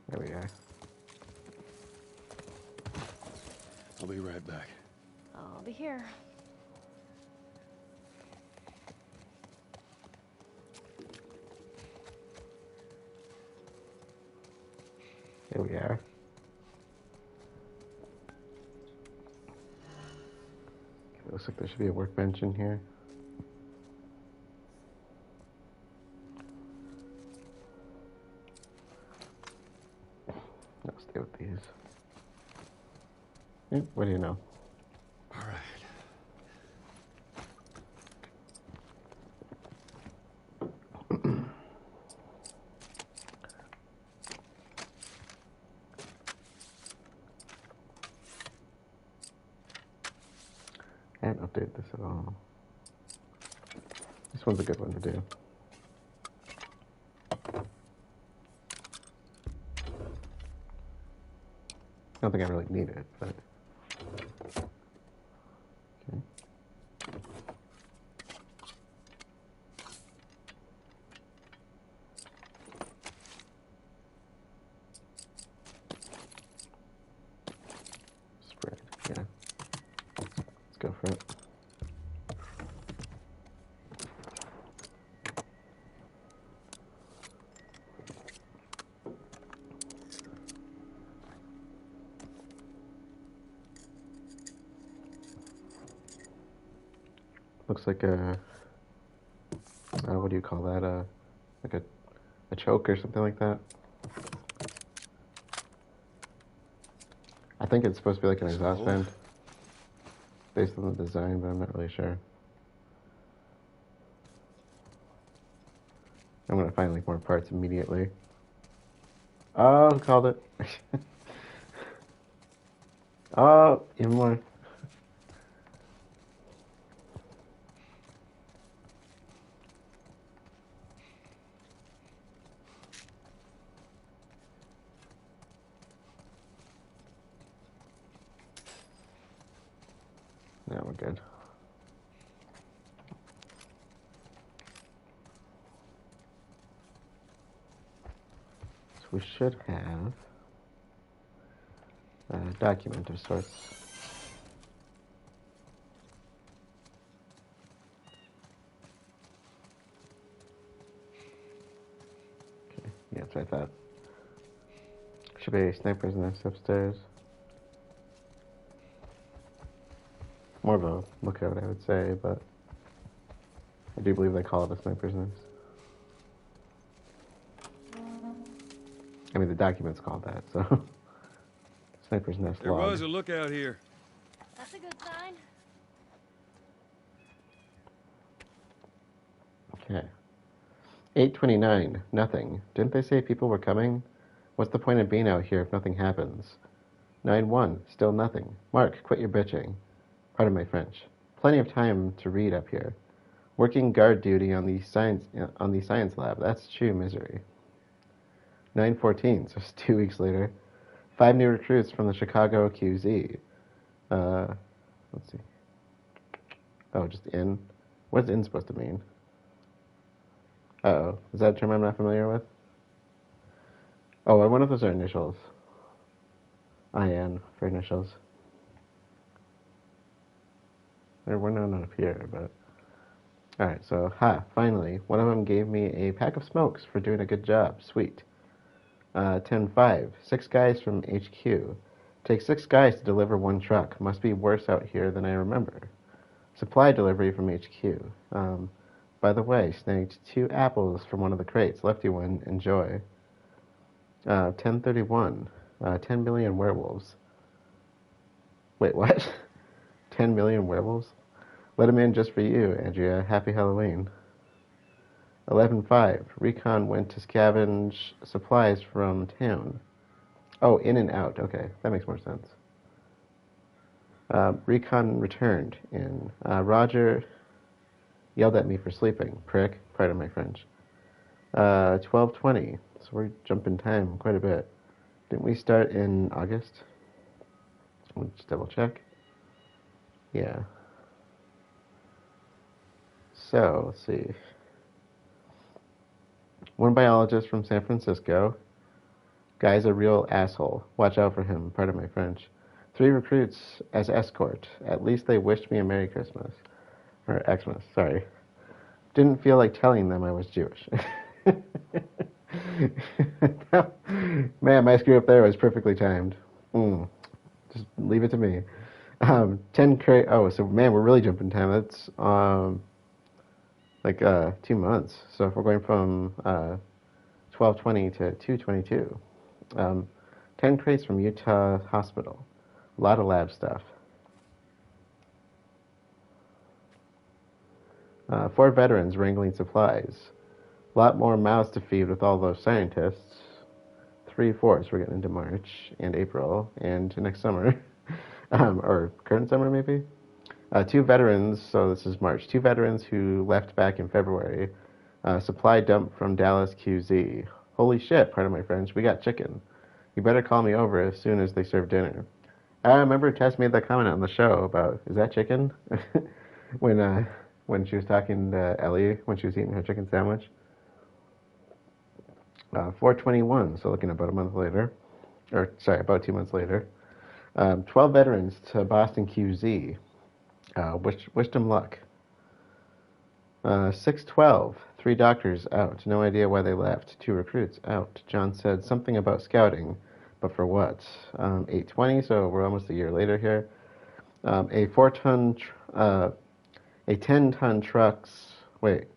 There we are.
I'll be right back.
I'll be here.
There we are. It looks like there should be a workbench in here. I'll stay with these. Yep, what do you know?
All right.
I haven't updated this at all. This one's a good one to do. I don't think I really need it, but... Okay. Spread, yeah. Let's go for it. Looks like a, what do you call that? Like a choke or something like that. I think it's supposed to be like an exhaust vent, based on the design, but I'm not really sure. I'm gonna find like more parts immediately. Oh, called it. Oh, even more. Yeah, we're good. So we should have a document of sorts. Okay, yes. That's what I thought. Should be a sniper's nest upstairs. More of a lookout, I would say, but I do believe they call it a sniper's nest. I mean, the document's called that, so. Sniper's nest
There
log.
was a lookout here.
That's a good sign.
Okay. 8:29. Nothing. Didn't they say people were coming? What's the point of being out here if nothing happens? 9:1. Still nothing. Mark, quit your bitching. Pardon my French. Plenty of time to read up here. Working guard duty on the science lab. That's true misery. 9:14. So it's 2 weeks later. 5 new recruits from the Chicago QZ. Let's see. Oh, just in. What is in supposed to mean? Uh-oh. Is that a term I'm not familiar with? Oh, I wonder if those are initials. IN for initials. There were none up here, but... Alright, so, finally. One of them gave me a pack of smokes for doing a good job. Sweet. 10-5. 6 guys from HQ. Takes 6 guys to deliver 1 truck. Must be worse out here than I remember. Supply delivery from HQ. By the way, snagged 2 apples from one of the crates. Left you one. Enjoy. 10:31. 10 million werewolves. Wait, what? 10 million werewolves? Let them in just for you, Andrea. Happy Halloween. 11:05. Recon went to scavenge supplies from town. Oh, in and out. Okay, that makes more sense. Recon returned in. Roger yelled at me for sleeping. Prick. Pardon my French. 12:20. So we're jumping time quite a bit. Didn't we start in August? We'll just double check. Yeah. So, let's see. 1 biologist from San Francisco. Guy's a real asshole. Watch out for him. Pardon my French. 3 recruits as escort. At least they wished me a Merry Christmas. Or Xmas, sorry. Didn't feel like telling them I was Jewish. Man, my screw up there was perfectly timed. Just leave it to me. 10 crate. Oh, so man, we're really jumping time. That's like 2 months. So if we're going from 12:20 to 2:22, 10 crates from Utah Hospital. A lot of lab stuff. 4 veterans wrangling supplies. A lot more mouths to feed with all those scientists. 3/4. We're getting into March and April and next summer. Or current summer, maybe? 2 veterans, so this is March. 2 veterans who left back in February. Supply dump from Dallas QZ. Holy shit, pardon my French, we got chicken. You better call me over as soon as they serve dinner. I remember Tess made that comment on the show about, is that chicken? When she was talking to Ellie, when she was eating her chicken sandwich. 4/21, so looking about a month later. Or, sorry, about 2 months later. 12 veterans to Boston QZ. Wished them luck. 6/12. 3 doctors out. No idea why they left. 2 recruits out. John said something about scouting, but for what? 8/20, so we're almost a year later here. A 10-ton trucks. Wait.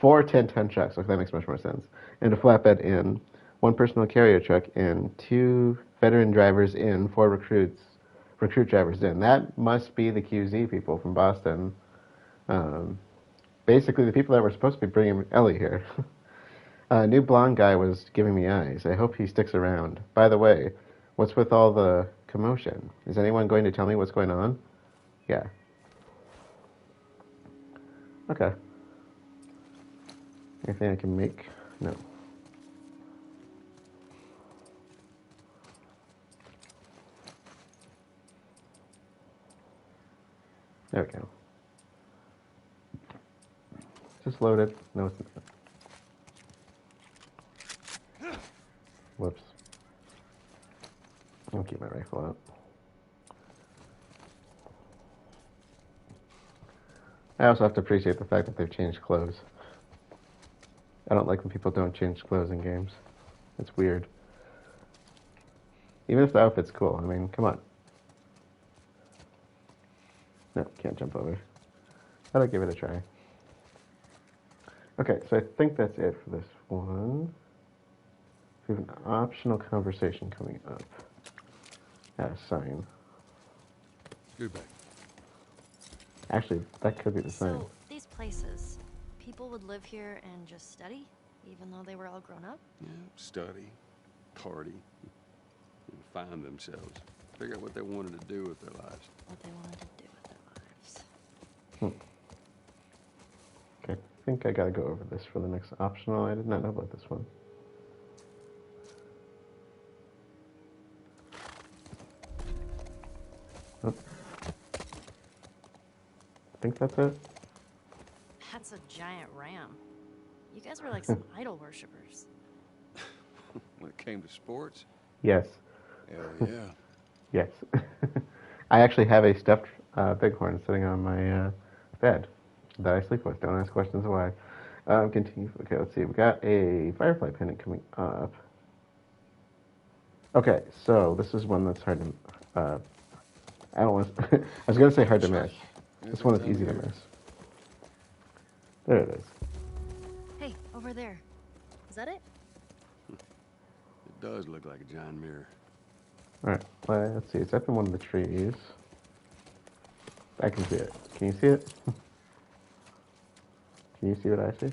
4 10-ton trucks. Okay, that makes much more sense. And a flatbed in. 1 personal carrier truck in. 2 veteran drivers in. 4 recruit drivers in. That must be the QZ people from Boston. Basically, the people that were supposed to be bringing Ellie here. New blonde guy was giving me eyes. I hope he sticks around. By the way, what's with all the commotion? Is anyone going to tell me what's going on? Yeah. Okay. Anything I can make? No. There we go. Just loaded. No, it's not. Whoops. I'll keep my rifle out. I also have to appreciate the fact that they've changed clothes. I don't like when people don't change clothes in games. It's weird. Even if the outfit's cool, I mean, come on. No, can't jump over. Thought I'd give it a try. Okay, so I think that's it for this one. We have an optional conversation coming up. Add a sign.
Good back.
Actually, that could be the sign.
So, these places, people would live here and just study, even though they were all grown up?
Yeah, study, party, and find themselves. Figure out what they wanted to do with their lives.
What they wanted to do with their lives.
Okay, I think I gotta go over this for the next optional. I did not know about this one. Oh. I think that's it.
That's a giant ram. You guys were like some idol worshippers.
When it came to sports?
Yes.
Hell yeah.
Yes. I actually have a stuffed bighorn sitting on my bed that I sleep with. Don't ask questions why. Continue. Okay, let's see. We got a firefly pendant coming up. Okay, so this is one that's hard to... I don't want to... I was going to say hard to miss. This one is easy to miss. There it is.
Hey, over there. Is that it?
It does look like a giant mirror.
Alright, let's see. It's up in one of the trees. I can see it. Can you see it? Can you see what I see?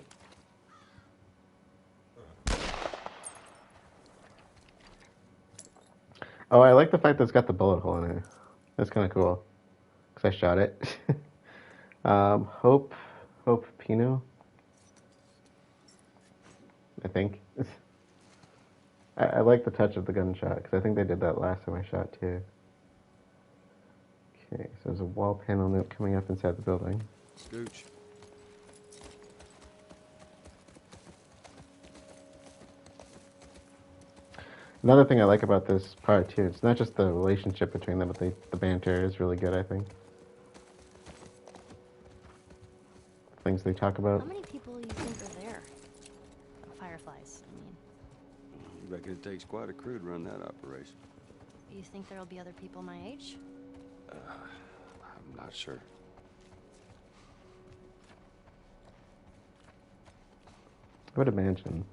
Oh, I like the fact that it's got the bullet hole in it. That's kind of cool. Because I shot it. Hope Pino. I think. I like the touch of the gunshot, because I think they did that last time I shot too. Okay, so there's a wall panel note coming up inside the building.
Scooch.
Another thing I like about this part too, it's not just the relationship between them, but the banter is really good, I think. Things they talk about.
How many people you think are there? Fireflies, I mean.
You reckon it takes quite a crew to run that operation?
You think there'll be other people my age?
I'm not sure.
I would imagine.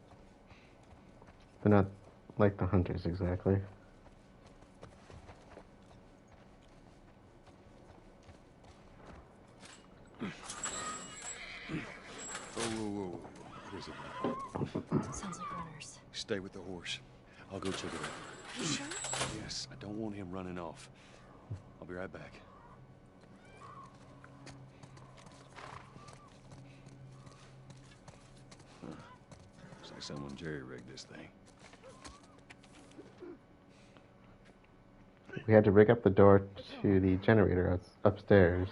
They're not like the hunters exactly.
Whoa. What is it?
Sounds like runners.
Stay with the horse. I'll go check it out.
You sure?
Yes, I don't want him running off. I'll be right back. Looks like someone jerry-rigged this thing.
We had to rig up the door to the generator upstairs.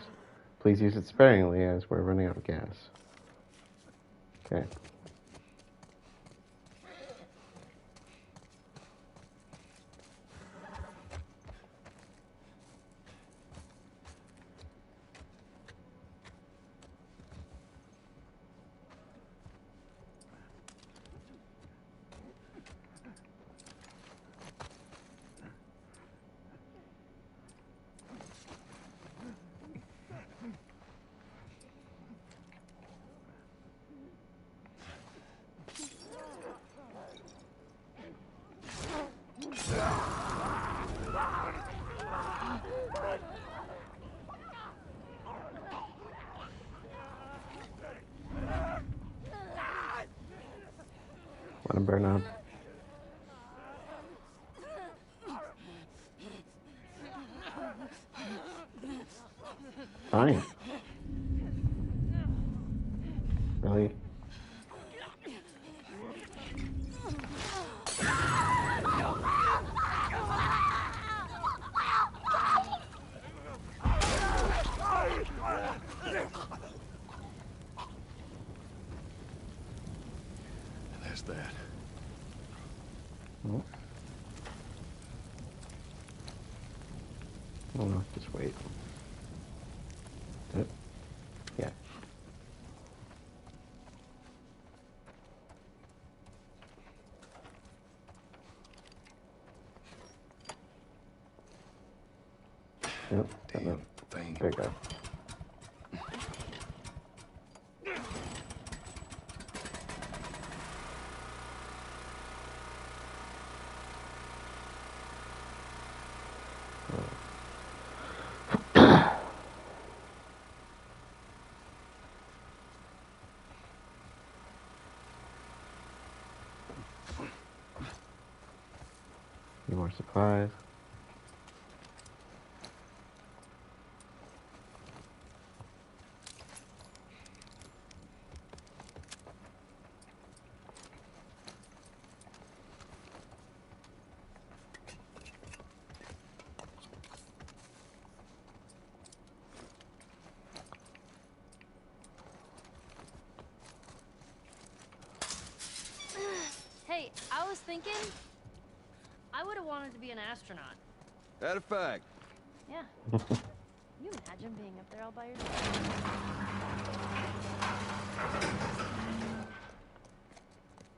Please use it sparingly as we're running out of gas. Okay. Let them burn up. Fine. Really?
That's that.
Oh. Oh no, just wait. Yeah. Yep.
Damn thing.
There you go. Need more supplies.
Hey, I was thinking, I would have wanted to be an astronaut.
That a fact.
Yeah. Can you imagine being up there all by yourself?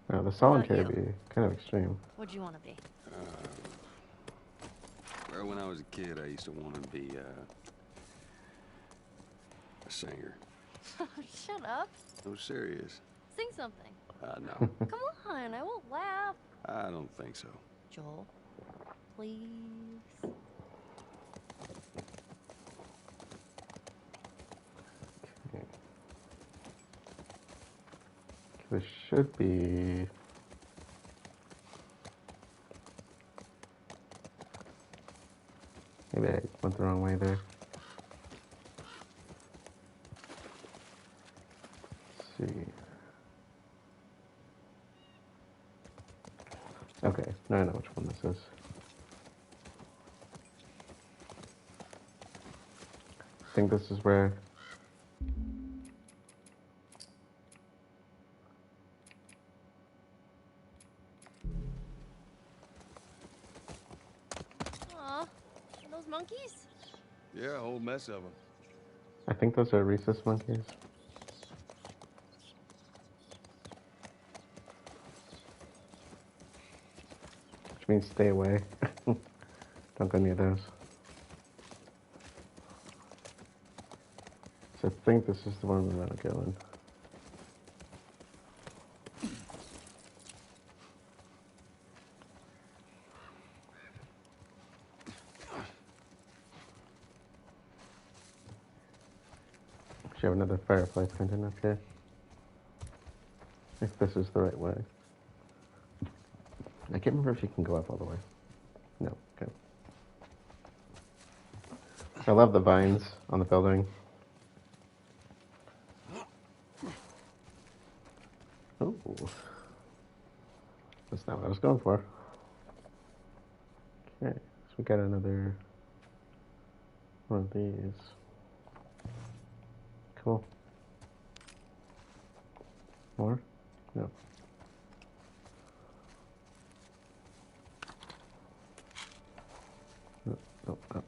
Now, the
What
solitaire
about
would be kind of extreme.
What'd you want to be?
Well, when I was a kid, I used to want to be a singer.
Shut up.
No, serious.
Sing something.
No.
Come on, I won't laugh.
I don't think so.
Joel, please.
Okay. This should be... Maybe I went the wrong way there. Let's see. Okay, now I know which one this is. I think this is where...
Aw, are those monkeys?
Yeah, a whole mess of them.
I think those are rhesus monkeys. Which means stay away. Don't go near those. So I think this is the one we want to go in. Should have another firefly pendant up here. If this is the right way. I can't remember if you can go up all the way. No, okay. I love the vines on the building. Oh, that's not what I was going for. Okay, so we got another one of these. Cool. More? No. No, no.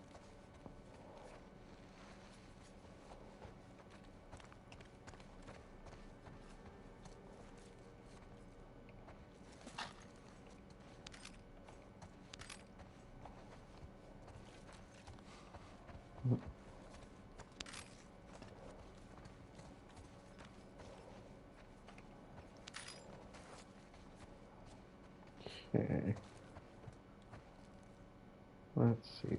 Okay. Let's see.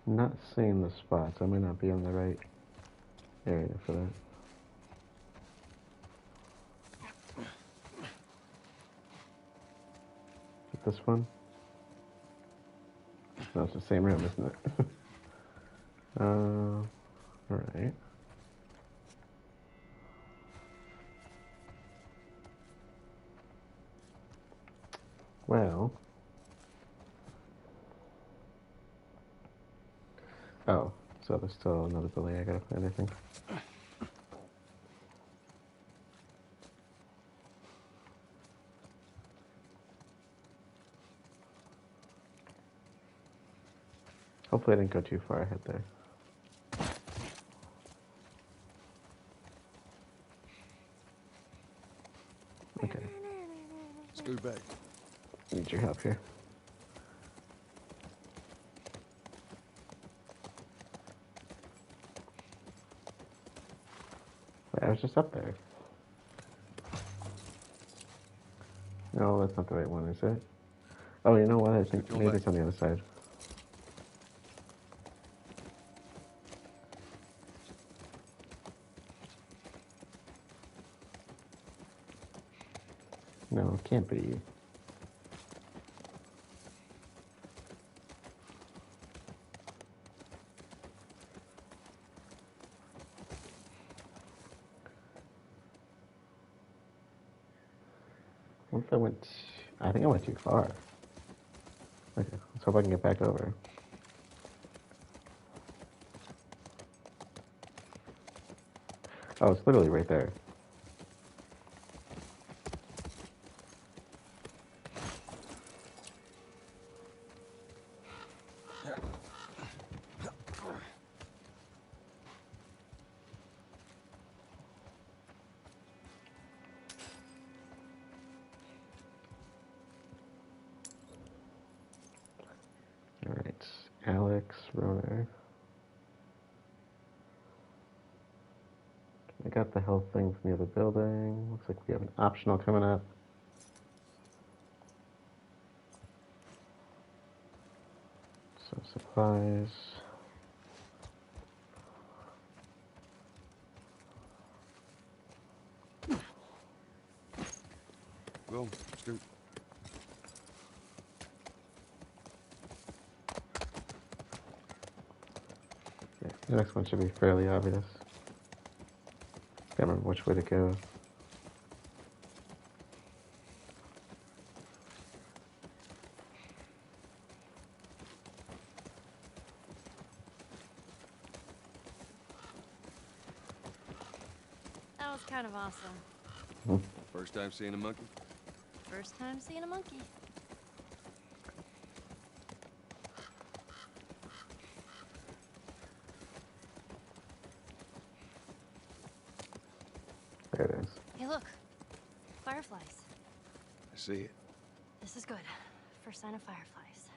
I'm not seeing the spots. I may not be in the right area for that. Is it this one? No, it's the same room, isn't it? Alright. Well. Oh, so there's still another building I gotta find, I think. Hopefully I didn't go too far ahead there.
back.
Need your help here. I was just up there. No, that's not the right one, is it? Oh, you know what? I think maybe it's on the other side. No, it can't be. What if I went... I think I went too far. Okay, let's hope I can get back over. Oh, it's literally right there. Alright, Alex, Roner. I got the health thing from the other building. Looks like we have an optional coming up. So supplies.
Go, scoot.
Yeah, the next one should be fairly obvious. Can't remember which way to go.
That was kind of awesome.
First time seeing a monkey?
First time seeing a monkey.
There it is.
Hey, look. Fireflies.
I see it.
This is good. First sign of fireflies.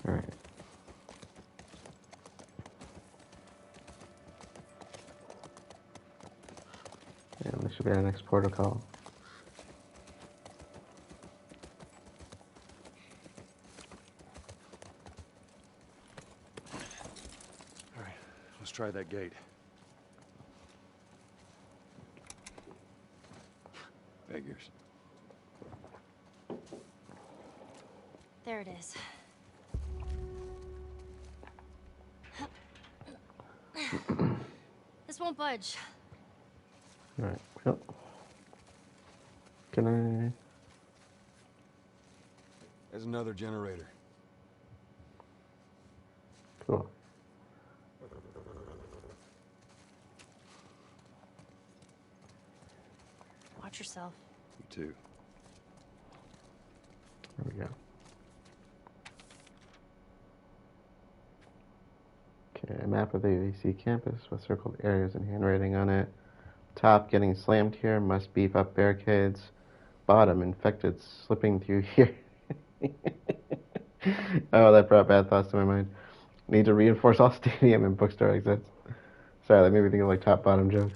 Alright. And this should be our next protocol.
Alright, let's try that gate. Figures.
There it is. This won't budge.
Alright, well. Can I...
There's another generator.
Cool.
Watch yourself.
You too.
There we go. Okay, a map of the AVC campus with circled areas and handwriting on it. Top, getting slammed here, must beef up barricades. Bottom, infected slipping through here. Oh, that brought bad thoughts to my mind. Need to reinforce all stadium and bookstore exits. Sorry, that made me think of like top bottom jokes.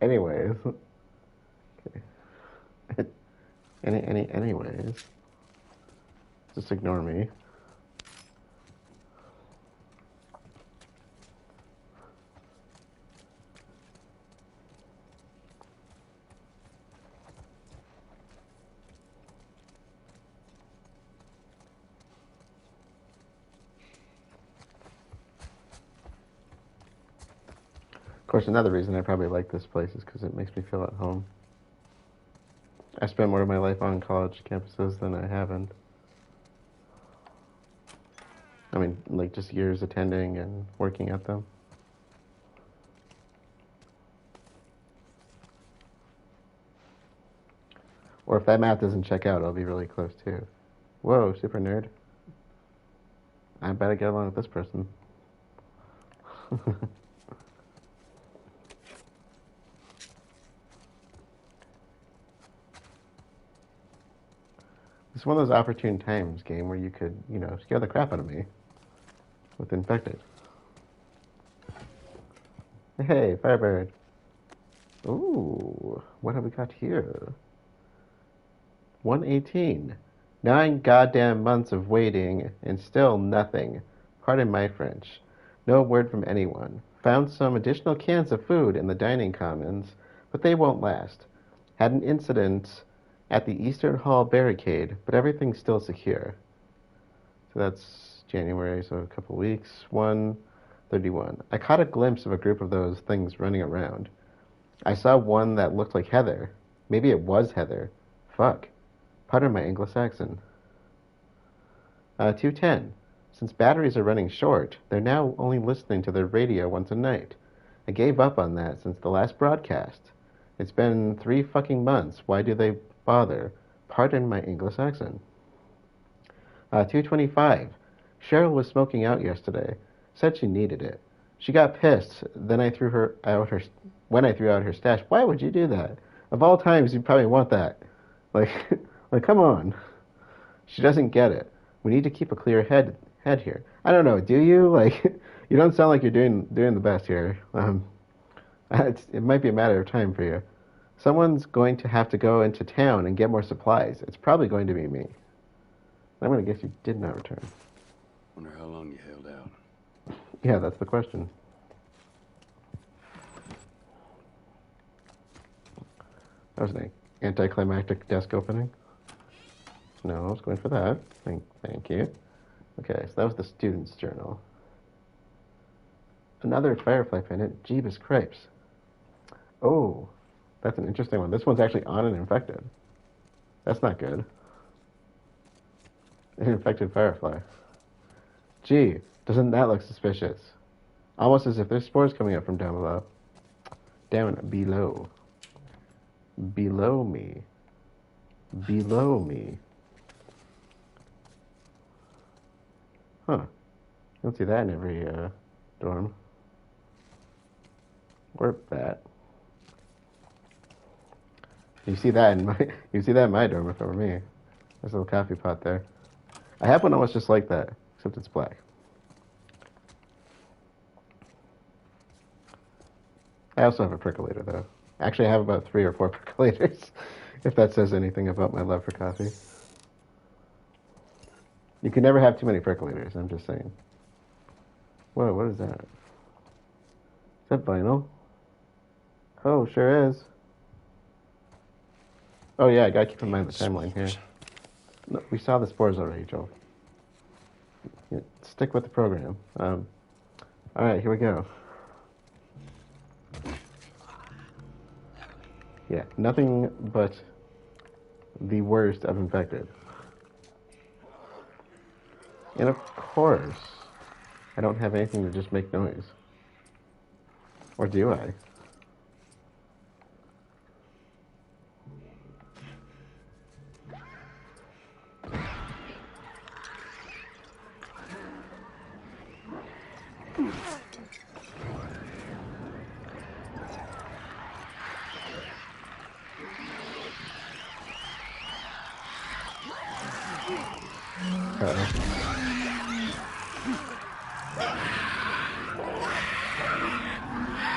Anyways. Okay. Anyways. Just ignore me. Of course, another reason I probably like this place is because it makes me feel at home. I spent more of my life on college campuses than I haven't. I mean, like just years attending and working at them. Or if that math doesn't check out, I'll be really close too. Whoa, super nerd. I better get along with this person. It's one of those opportune times game where you could, scare the crap out of me with infected. Hey, Firebird. Ooh, what have we got here? 118. 9 goddamn months of waiting and still nothing. Pardon my French. No word from anyone. Found some additional cans of food in the dining commons, but they won't last. Had an incident at the Eastern Hall barricade, but everything's still secure. So that's January, so a couple weeks. 131. I caught a glimpse of a group of those things running around. I saw one that looked like Heather. Maybe it was Heather. Fuck. Pardon my Anglo-Saxon. 210. Since batteries are running short, they're now only listening to their radio once a night. I gave up on that since the last broadcast. It's been 3 fucking months. Why do they bother? Pardon my Anglo-Saxon. 225. Cheryl was smoking out yesterday. Said she needed it. She got pissed. Then I threw her out when I threw out her stash. Why would you do that? Of all times, you'd probably want that. Like, come on. She doesn't get it. We need to keep a clear head here. I don't know. Do you? You don't sound like you're doing the best here. It might be a matter of time for you. Someone's going to have to go into town and get more supplies. It's probably going to be me. I'm going to guess you did not return.
Wonder how long you held out.
Yeah, that's the question. That was an anticlimactic desk opening. No, I was going for that. Thank you. Okay, so that was the student's journal. Another Firefly pendant. Jeebus cripes. Oh, that's an interesting one. This one's actually on an infected. That's not good. An infected Firefly. Gee, doesn't that look suspicious? Almost as if there's spores coming up from down below. Down below. Below me. Below me. Huh. You don't see that in every dorm. Or that. You see that in my dorm if it were me. There's a little coffee pot there. I have one almost just like that, except it's black. I also have a percolator though. Actually, I have about 3 or 4 percolators, if that says anything about my love for coffee. You can never have too many percolators, I'm just saying. Whoa, what is that? Is that vinyl? Oh, sure is. Oh yeah, I gotta keep in mind the timeline here. No, we saw the spores already, Joel. Yeah, stick with the program. Alright, here we go. Yeah, nothing but the worst of infected. And of course, I don't have anything to just make noise. Or do I?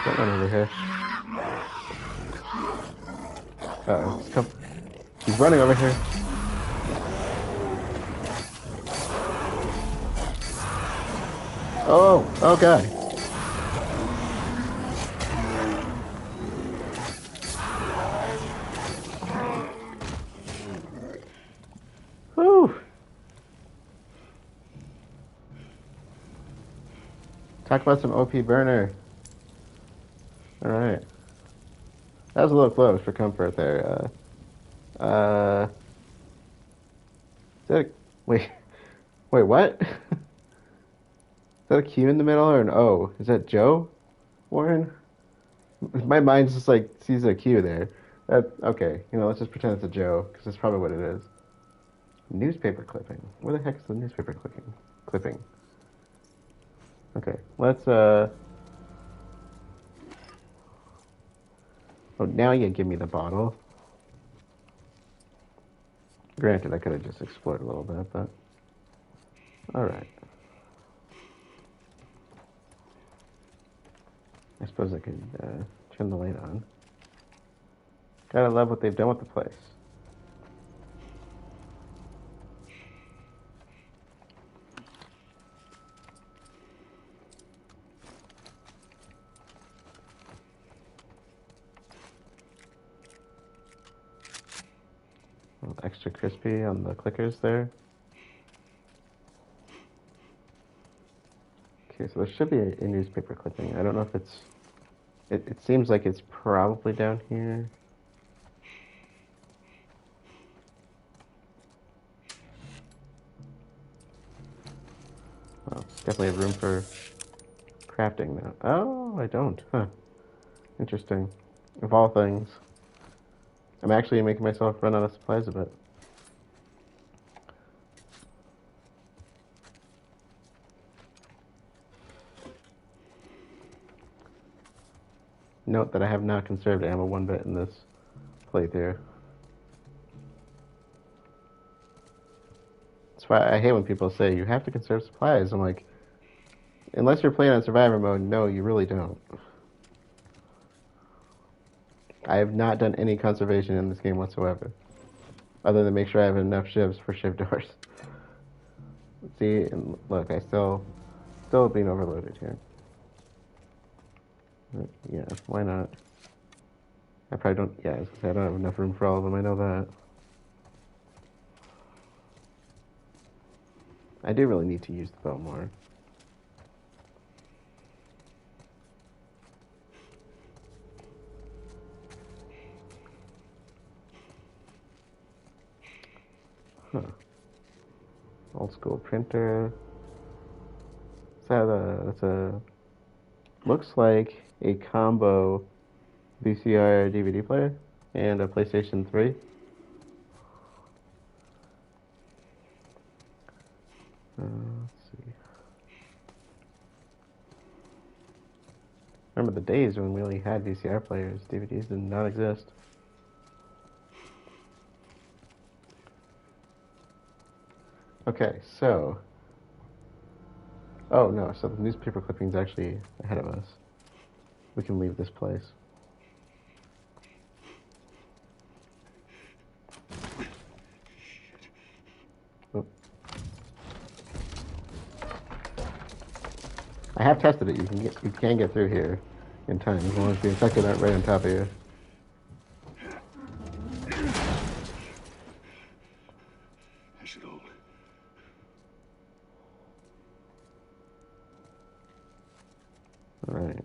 Don't run over here. Uh-oh. He's running over here. Oh god. Whew. Talk about some OP burner. Alright. That was a little close for comfort there. Is that wait, what? Is that a Q in the middle or an O? Is that Joe Warren? My mind's just like sees a Q there. Okay, let's just pretend it's a Joe, because that's probably what it is. Newspaper clipping. Where the heck is the newspaper clipping? Okay, let's Oh, now you give me the bottle. Granted, I could have just explored a little bit, but alright. I suppose I could turn the light on. Gotta love what they've done with the place. A little extra crispy on the clickers there. Okay, so there should be a newspaper clipping. I don't know if it's... It seems like it's probably down here. Well, definitely have room for crafting now. Oh, I don't. Huh. Interesting. Of all things. I'm actually making myself run out of supplies a bit. Note that I have not conserved ammo one bit in this playthrough. That's why I hate when people say you have to conserve supplies. I'm like, unless you're playing on survivor mode, no, you really don't. I have not done any conservation in this game whatsoever, other than make sure I have enough shivs for shiv doors. See, and look, I still being overloaded here. Yeah, why not? I probably don't. Yeah, I was gonna say I don't have enough room for all of them. I know that. I do really need to use the bow more. Huh. Old school printer. Is that that's a... Looks like a combo VCR DVD player and a PlayStation 3. Let's see. Remember the days when we only had VCR players. DVDs did not exist. Okay, so... Oh, no, so the newspaper clipping's actually ahead of us. We can leave this place. Oh. I have tested it. You can get through here in time as long as the infected aren't right on top of you.
I should hold.
All right.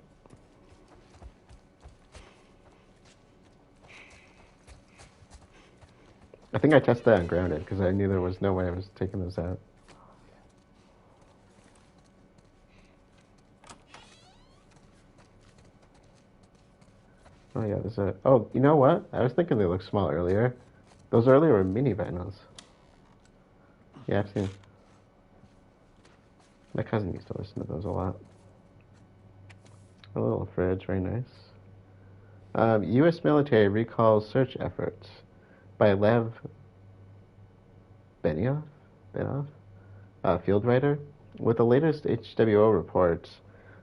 I think I tested that on grounded because I knew there was no way I was taking those out. Oh yeah, there's a... Oh, you know what? I was thinking they looked small earlier. Those earlier were mini vinyls. Yeah, I've seen... My cousin used to listen to those a lot. A little fridge, very nice. U.S. military recalls search efforts by Lev Benioff, field writer, with the latest HWO report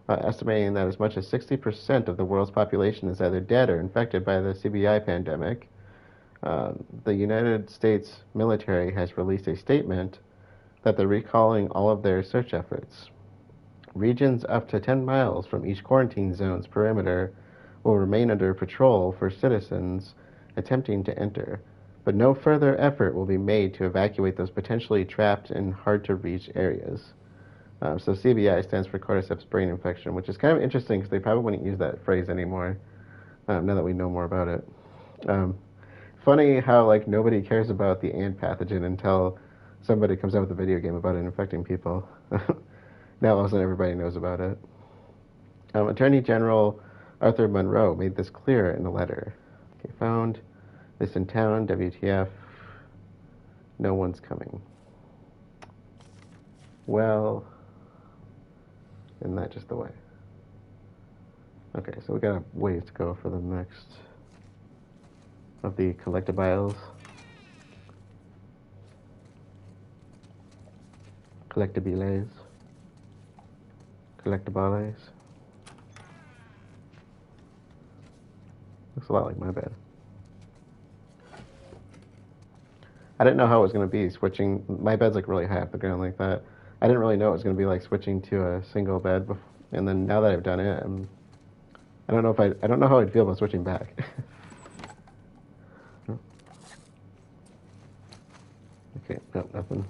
estimating that as much as 60% of the world's population is either dead or infected by the CBI pandemic. The United States military has released a statement that they're recalling all of their search efforts. Regions up to 10 miles from each quarantine zone's perimeter will remain under patrol for citizens attempting to enter, but no further effort will be made to evacuate those potentially trapped in hard-to-reach areas. So CBI stands for cordyceps brain infection, which is kind of interesting because they probably wouldn't use that phrase anymore now that we know more about it. Funny how like nobody cares about the ant pathogen until somebody comes out with a video game about it infecting people. Now all of a sudden everybody knows about it. Attorney General Arthur Monroe made this clear in a letter. Okay, found this in town, WTF, no one's coming. Well, isn't that just the way? Okay, so we got a ways to go for the next of the collectibles. Collectibles. Collectibles. Looks a lot like my bed. I didn't know how it was going to be switching. My bed's like really high off the ground like that. I didn't really know it was going to be like switching to a single bed. And then now that I've done it, I don't know if I don't know how I'd feel about switching back. Okay, nope, nothing.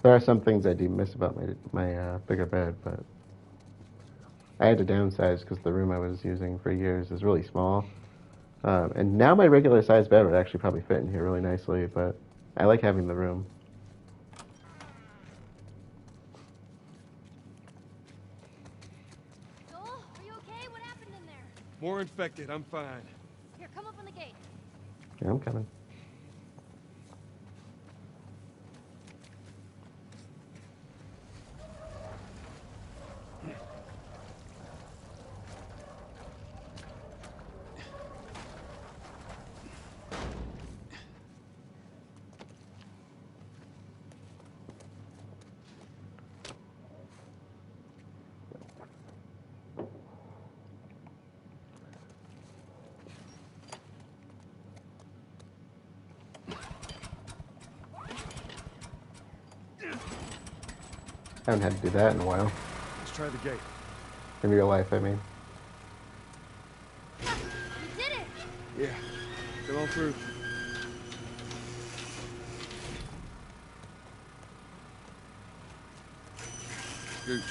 There are some things I do miss about my bigger bed, but I had to downsize because the room I was using for years is really small. And now my regular size bed would actually probably fit in here really nicely, but I like having the room.
Joel, are you okay? What happened in there?
More infected. I'm fine.
Here, come up on the gate.
Yeah, I'm coming. I haven't had to do that in a while.
Let's try the gate.
In real life, I mean.
You did it!
Yeah. Come on through. Scooch.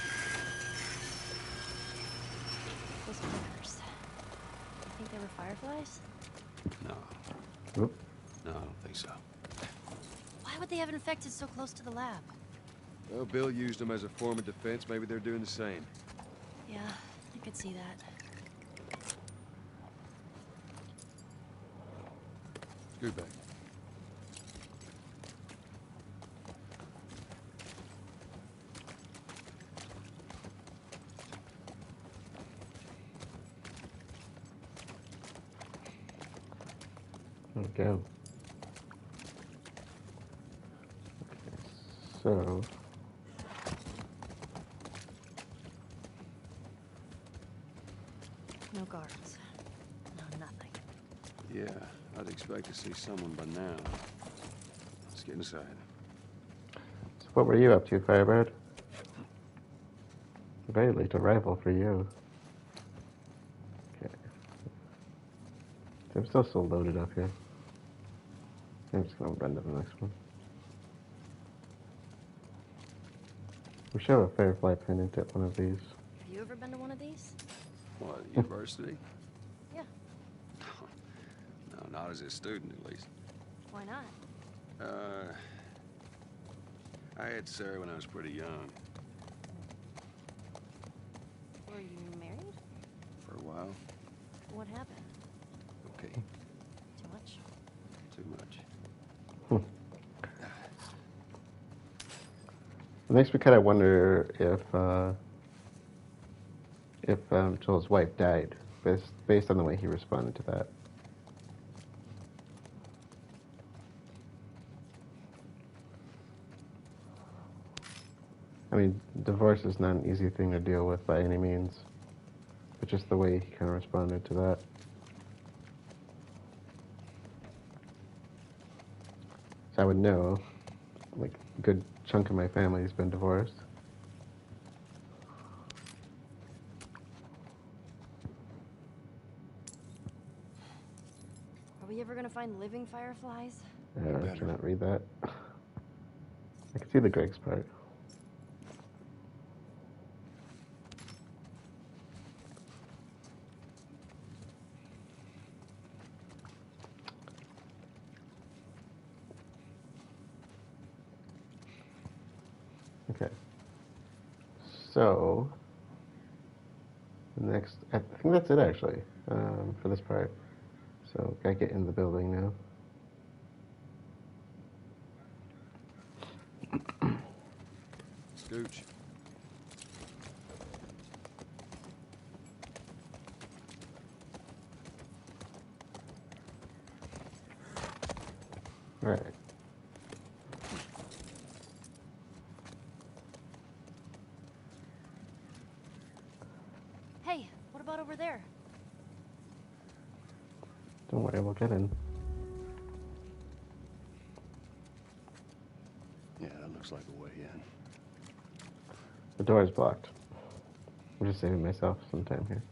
Those clickers. You think they were fireflies?
No.
Oop.
No, I don't think so.
Why would they have infected so close to the lab?
Well, Bill used them as a form of defense. Maybe they're doing the same.
Yeah, I could see that.
Scoot back.
There we go. Okay, so...
No guards. No nothing.
Yeah, I'd expect to see someone by now. Let's get inside.
So what were you up to, Firebird? Very late arrival for you. Okay. I'm still so loaded up here. I'm just gonna run to the next one. We should have a Firefly pendant at one of these.
Have you ever been to one of these?
What, university?
Yeah.
No, not as a student, at least.
Why not?
I had Sarah when I was pretty young.
Were you married?
For a while.
What happened?
Okay.
Too much?
Too much.
It makes me kind of wonder if Joel's wife died, based on the way he responded to that. I mean, divorce is not an easy thing to deal with by any means, but just the way he kind of responded to that. So I would know, like, a good chunk of my family has been divorced.
Are we ever gonna find living fireflies?
I cannot read that. I can see the Greg's part. Okay. So, next, I think that's it actually, for this part. So, gotta get in the building now.
Scooch.
Alright.
there.
Don't worry, we'll get in.
Yeah, that looks like a way in.
The door is blocked. I'm just saving myself some time here.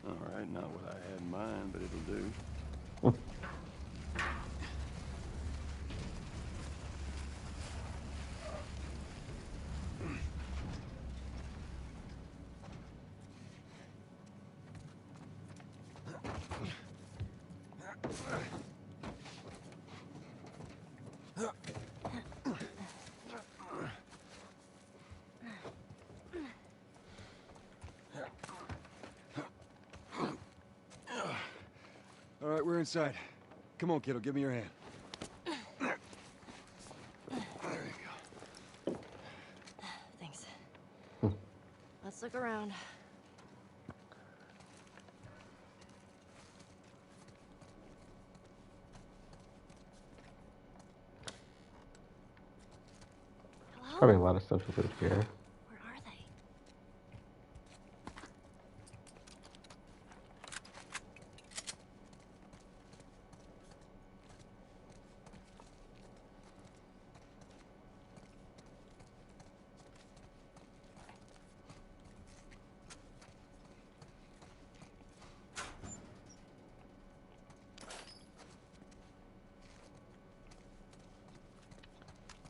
All right, not what I had in mind, but it'll do.
All right, we're inside. Come on, kiddo, give me your hand.
There you
Thanks. Let's look around. Hello?
Probably a lot of stuff to do here.
Where are they?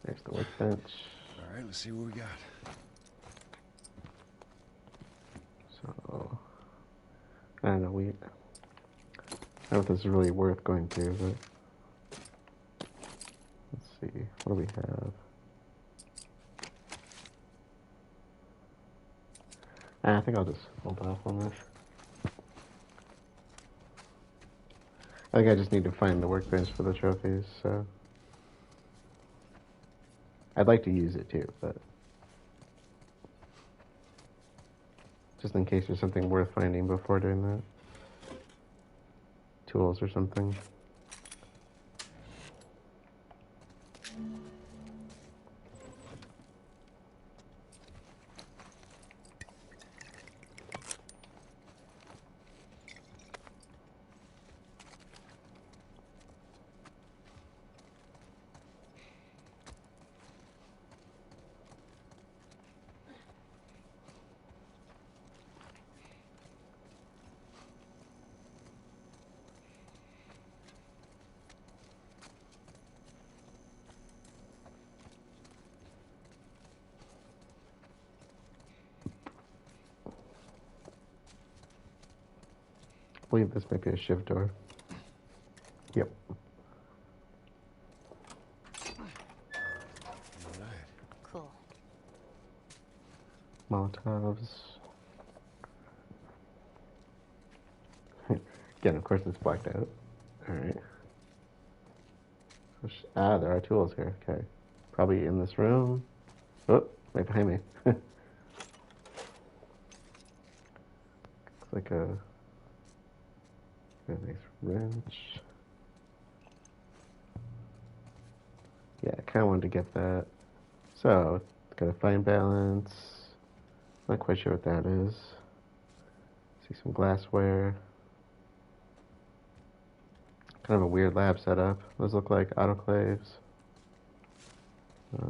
There's the workbench.
All right, let's see what we got.
So, I don't know, I don't know if this is really worth going to, but let's see, what do we have? I think I'll just hold off on this. I think I just need to find the workbench for the trophies, so I'd like to use it too, but just in case there's something worth finding before doing that. Tools or something. I believe this might be a shiv door. Yep.
Cool.
Molotovs. Again, of course it's blacked out. Alright. There are tools here. Okay. Probably in this room. Oh, right behind me. Looks like a nice wrench. Yeah, I kind of wanted to get that. So, it's got a fine balance. Not quite sure what that is. See some glassware. Kind of a weird lab setup. Those look like autoclaves.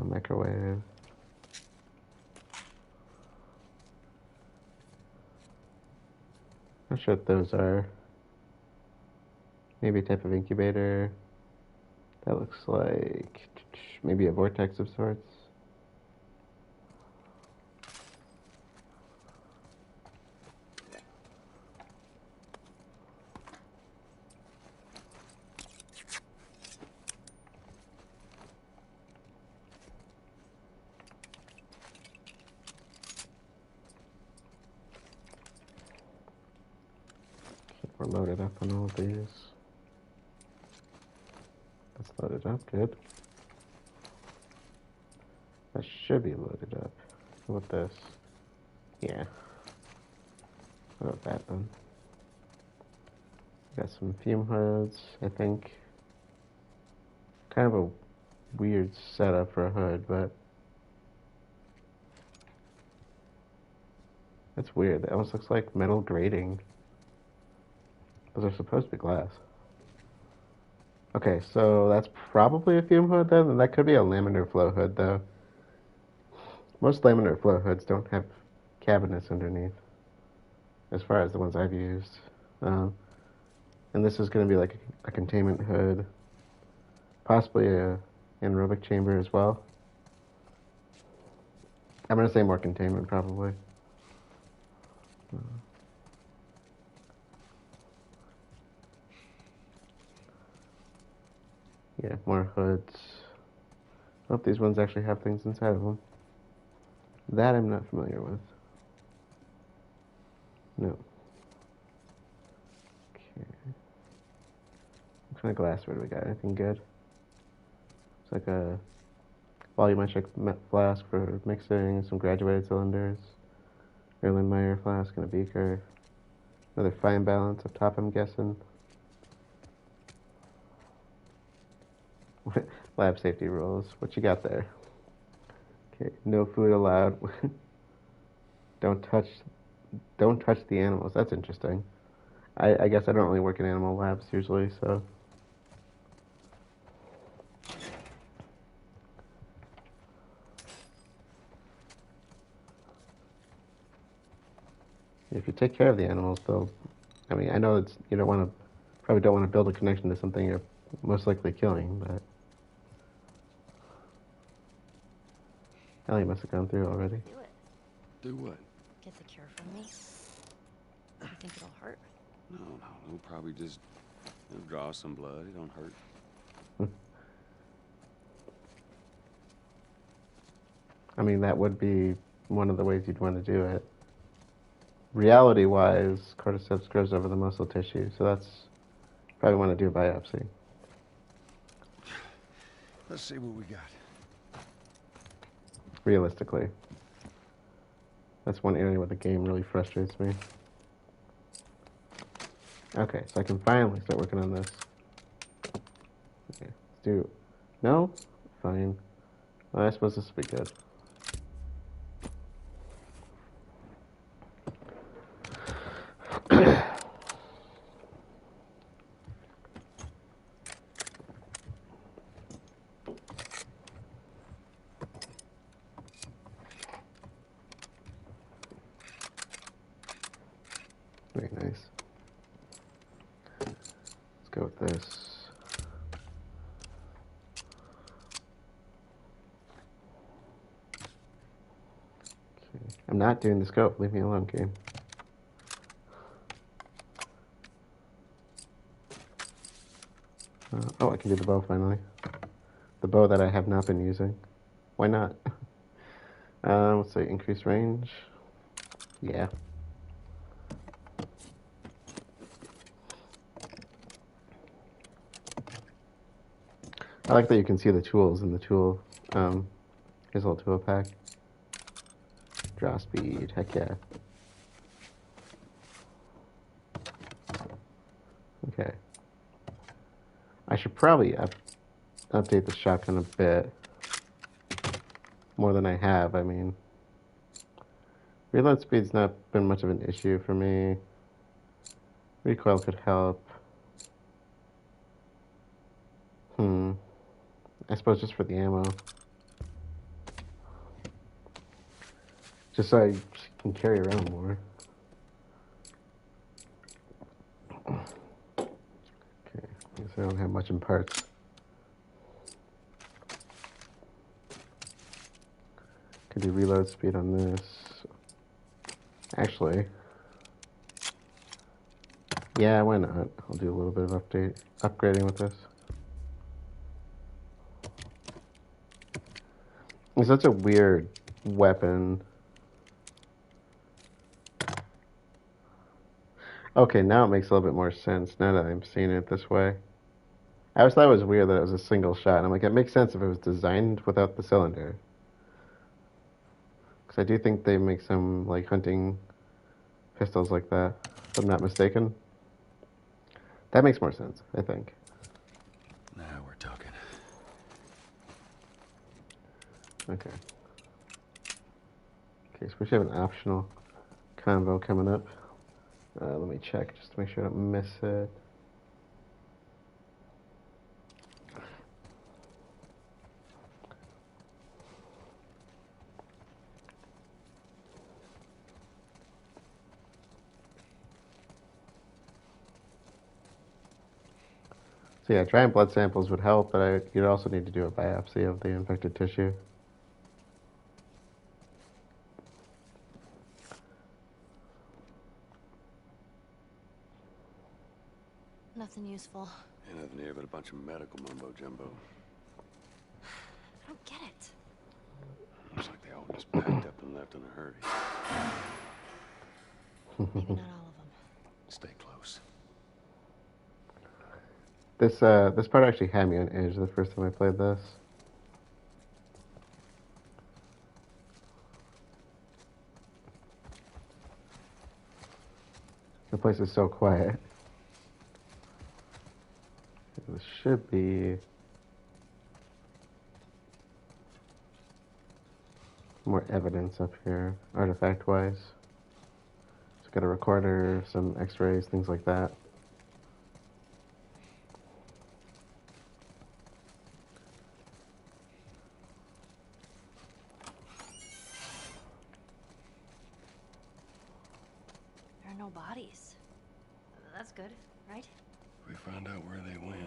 Microwave. Not sure what those are. Maybe a type of incubator. That looks like maybe a vortex of sorts. We're loaded up on all of these. loaded up. Good. That should be loaded up. What about this? Yeah. What about that then? Got some fume hoods, I think. Kind of a weird setup for a hood, but that's weird. It almost looks like metal grating. Those are supposed to be glass. Okay, so that's probably a fume hood then, and that could be a laminar flow hood though. Most laminar flow hoods don't have cabinets underneath, as far as the ones I've used. And this is going to be like a containment hood, possibly a anaerobic chamber as well. I'm going to say more containment probably. Yeah, more hoods. I hope these ones actually have things inside of them. That I'm not familiar with. No. Okay. What kind of glassware do we got? Anything good? It's like a volumetric flask for mixing, some graduated cylinders, Erlenmeyer flask and a beaker. Another fine balance up top, I'm guessing. Lab safety rules. What you got there? Okay, no food allowed. Don't touch the animals. That's interesting. I guess I don't really work in animal labs usually, so. If you take care of the animals, they'll. I mean, I know it's you probably don't want to build a connection to something you're most likely killing, but. Ellie must have gone through already.
Do it.
Do what?
Get the cure from me. You think it'll hurt?
No. We'll probably just draw some blood. It don't hurt.
I mean, that would be one of the ways you'd want to do it. Reality-wise, cordyceps grows over the muscle tissue, so that's probably want to do a biopsy.
Let's see what we got.
Realistically. That's one area where the game really frustrates me. Okay, so I can finally start working on this. Okay, let's do... No? Fine. Well, I suppose this will be good. Very nice. Let's go with this. Okay. I'm not doing the scope. Leave me alone, game. Oh, I can do the bow finally. The bow that I have not been using. Why not? Let's say increase range. Yeah. I like that you can see the tools in the tool, his little tool pack. Draw speed, heck yeah. Okay. I should probably update the shotgun a bit. More than I have, I mean. Reload speed's not been much of an issue for me. Recoil could help. I suppose just for the ammo. Just so I can carry around more. Okay, I guess I don't have much in parts. Could do reload speed on this. Actually, yeah, why not? I'll do a little bit of upgrading with this. It's such a weird weapon. Okay, now it makes a little bit more sense now that I'm seeing it this way. I always thought it was weird that it was a single shot. And I'm like, it makes sense if it was designed without the cylinder. Because I do think they make some like hunting pistols like that, if I'm not mistaken. That makes more sense, I think.
Now we're talking.
Okay. Okay, so we should have an optional convo coming up. Let me check just to make sure I don't miss it. So yeah, trying blood samples would help, but you'd also need to do a biopsy of the infected tissue.
Nothing useful.
Ain't nothing here but a bunch of medical mumbo jumbo.
I don't get it.
Looks like they all just packed up and left in a hurry.
Maybe not all of them.
Stay close.
This part actually had me on edge the first time I played this. The place is so quiet. There should be more evidence up here, artifact-wise. So got a recorder, some x-rays, things like that.
There are no bodies. That's good, right?
We found out where they went.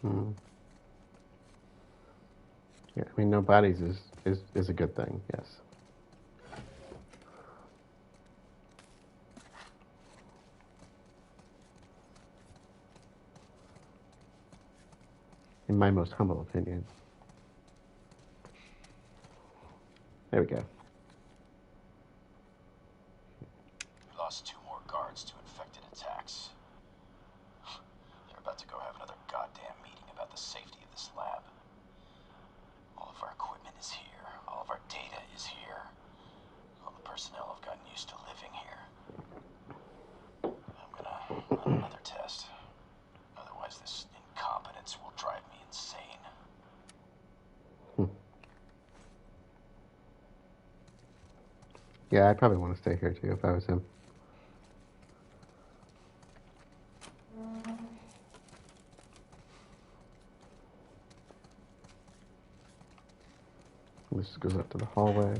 Hmm. Yeah, I mean, no bodies is a good thing, yes. In my most humble opinion. There we go.
We lost 2 more guards to infected attacks. They're about to go have another goddamn meeting about the safety of this lab. All of our equipment is here. All of our data is here. All the personnel have gotten used to living here. I'm gonna run another test. Otherwise, this incompetence will drive me insane.
Yeah, I'd probably want to stay here too if I was him. This goes up to the hallway.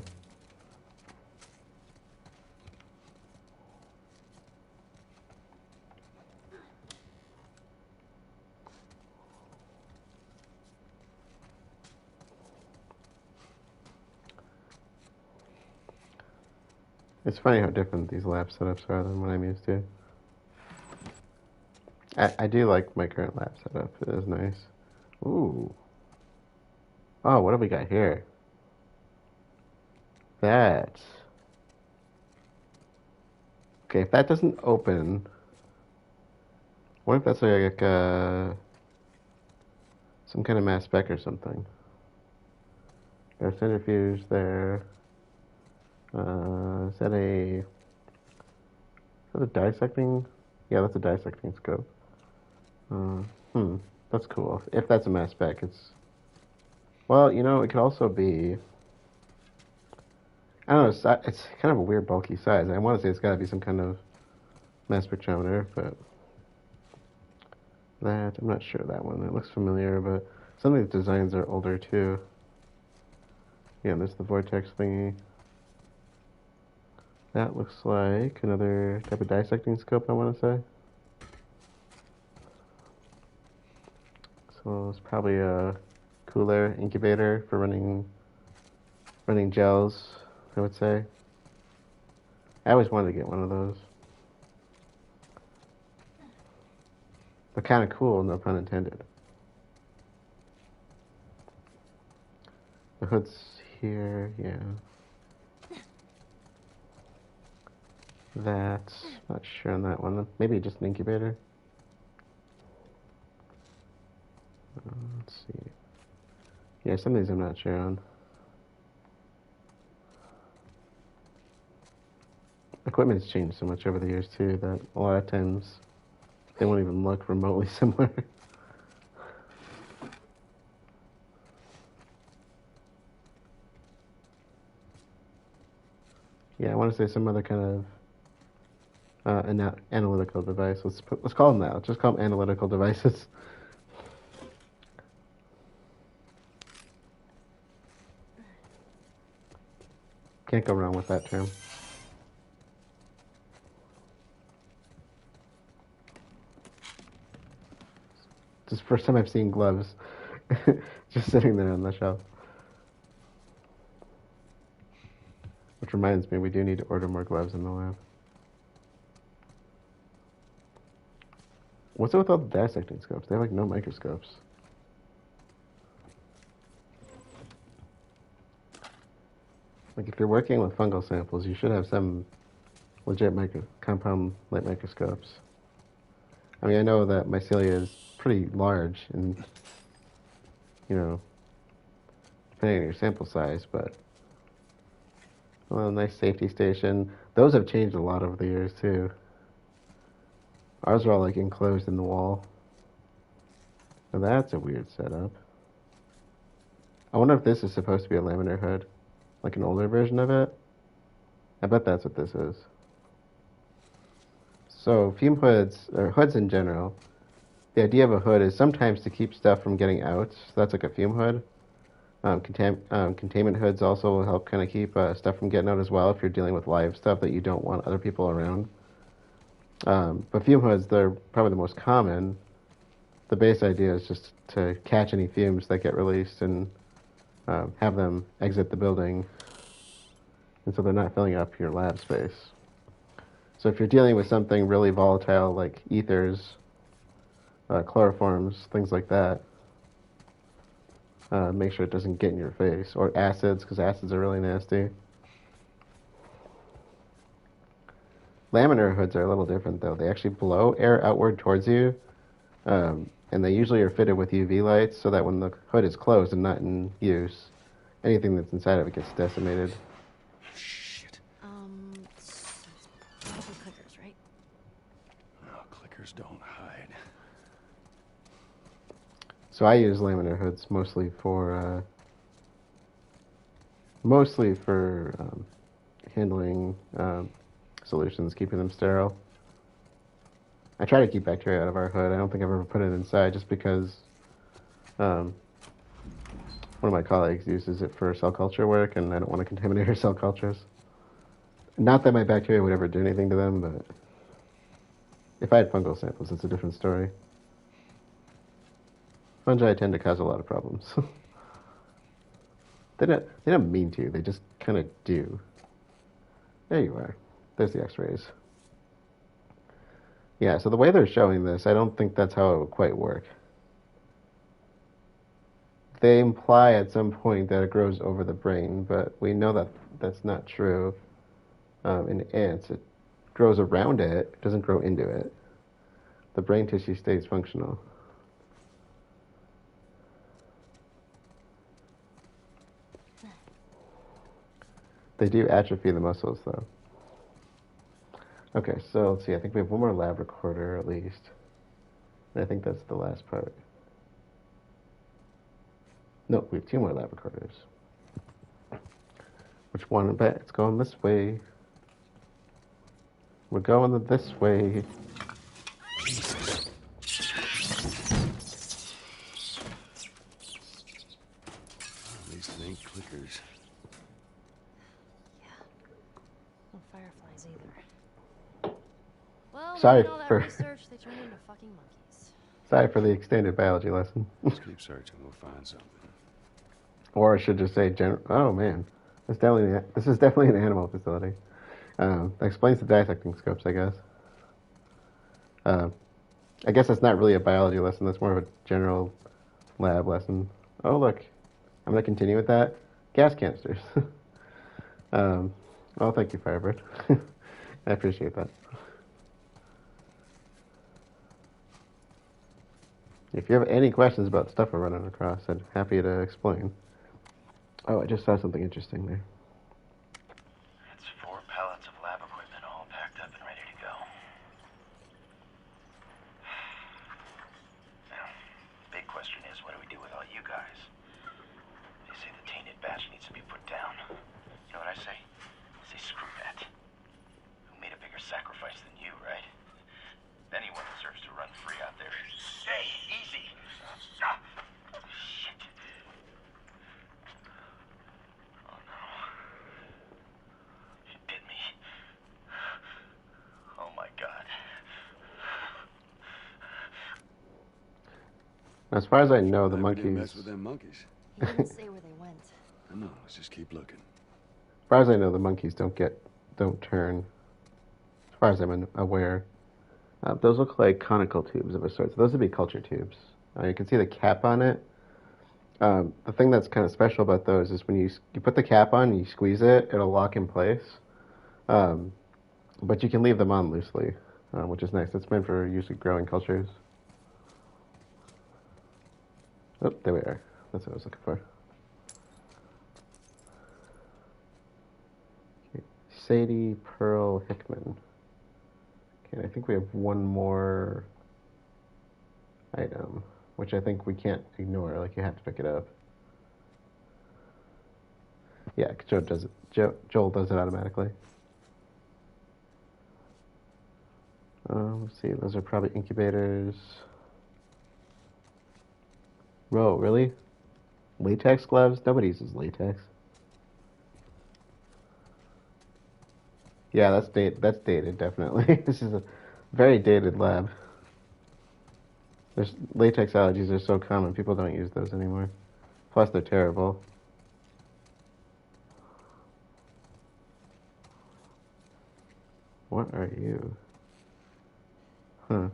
It's funny how different these lab setups are than what I'm used to. I do like my current lab setup. It is nice. Ooh. Oh, what have we got here? That. Okay, if that doesn't open, what if that's like some kind of mass spec or something? There's centrifuge there. Is that a dissecting? Yeah, that's a dissecting scope. That's cool. If that's a mass spec, it's... Well, you know, it could also be... I don't know, it's kind of a weird bulky size. I want to say it's got to be some kind of mass spectrometer, but... I'm not sure that one. It looks familiar, but some of these designs are older too. Yeah, there's the vortex thingy. That looks like another type of dissecting scope, I want to say. So it's probably a cooler incubator for running gels, I would say. I always wanted to get one of those. They're kind of cool, no pun intended. The hood's here, yeah. That's not sure on that one. Maybe just an incubator. Let's see. Yeah, some of these I'm not sure on. Equipment's changed so much over the years too that a lot of times they won't even look remotely similar. Yeah, I want to say some other kind of analytical device. Let's call them that. Let's just call them analytical devices. Can't go wrong with that term. This is the first time I've seen gloves just sitting there on the shelf. Which reminds me, we do need to order more gloves in the lab. What's up with all the dissecting scopes? They have like no microscopes. Like if you're working with fungal samples, you should have some legit compound light microscopes. I mean, I know that mycelia is pretty large and, you know, depending on your sample size, but well, a nice safety station. Those have changed a lot over the years too. Ours are all like enclosed in the wall. Now that's a weird setup. I wonder if this is supposed to be a laminar hood, like an older version of it. I bet that's what this is. So fume hoods, or hoods in general, the idea of a hood is sometimes to keep stuff from getting out. So that's like a fume hood. Containment hoods also will help kind of keep stuff from getting out as well if you're dealing with live stuff that you don't want other people around. But fume hoods, they're probably the most common. The base idea is just to catch any fumes that get released and have them exit the building, and so they're not filling up your lab space. So if you're dealing with something really volatile like ethers, chloroforms, things like that, make sure it doesn't get in your face. Or acids, because acids are really nasty. Laminar hoods are a little different though. They actually blow air outward towards you, and they usually are fitted with UV lights so that when the hood is closed and not in use, anything that's inside of it gets decimated.
Shit. So it's probably clickers, right?
No, clickers don't hide.
So I use laminar hoods mostly for handling solutions, keeping them sterile. I try to keep bacteria out of our hood. I don't think I've ever put it inside just because one of my colleagues uses it for cell culture work, and I don't want to contaminate her cell cultures. Not that my bacteria would ever do anything to them, but if I had fungal samples, it's a different story. Fungi tend to cause a lot of problems. They don't mean to, they just kind of do. There you are. There's the x-rays. Yeah, so the way they're showing this, I don't think that's how it would quite work. They imply at some point that it grows over the brain, but we know that that's not true. In ants, it grows around it, it doesn't grow into it. The brain tissue stays functional. They do atrophy the muscles, though. Okay, so let's see. I think we have one more lab recorder, at least. And I think that's the last part. No, we have two more lab recorders. Which one? I bet it's going this way. We're going this way.
Jesus. At least it ain't clickers.
No fireflies either. Well,
Sorry
all that
for
research, they turned into fucking monkeys.
Sorry for the extended biology lesson.
Let's keep searching. We'll find something.
Or I should just say, oh man, this is definitely an animal facility. That explains the dissecting scopes, I guess. I guess that's not really a biology lesson. That's more of a general lab lesson. Oh look, I'm going to continue with that. Gas canisters. Oh, thank you, Firebird. I appreciate that. If you have any questions about stuff we're running across, I'm happy to explain. Oh, I just saw something interesting there.
It's 4 pallets of lab equipment all packed up and ready to go. Now, big question is, what do we do with all you guys? They say the tainted batch needs to be put down. You know what I say? I say screw that. Who made a bigger sacrifice than you, right? Anyone deserves to run free out there. Hey, easy! Ah, shit. Oh no. You did me. Oh my god.
As far as I know, the
Glad we didn't
monkeys.
mess with them monkeys.
He didn't say where they went.
I know. Let's just keep looking.
As far as I know, the monkeys don't turn. As far as I'm aware, those look like conical tubes of a sort. So those would be culture tubes. You can see the cap on it. The thing that's kind of special about those is when you put the cap on and you squeeze it, it'll lock in place. But you can leave them on loosely, which is nice. It's meant for usually growing cultures. Oh, there we are. That's what I was looking for. Okay. Sadie Pearl Hickman. Okay, I think we have one more item, which I think we can't ignore. Like, you have to pick it up. Yeah, Joel does it. Joel does it automatically. Let's see. Those are probably incubators. Whoa, really? Latex gloves? Nobody uses latex. Yeah, that's dated, definitely. This is a very dated lab. There's latex allergies are so common, people don't use those anymore. Plus, they're terrible. What are you? Huh.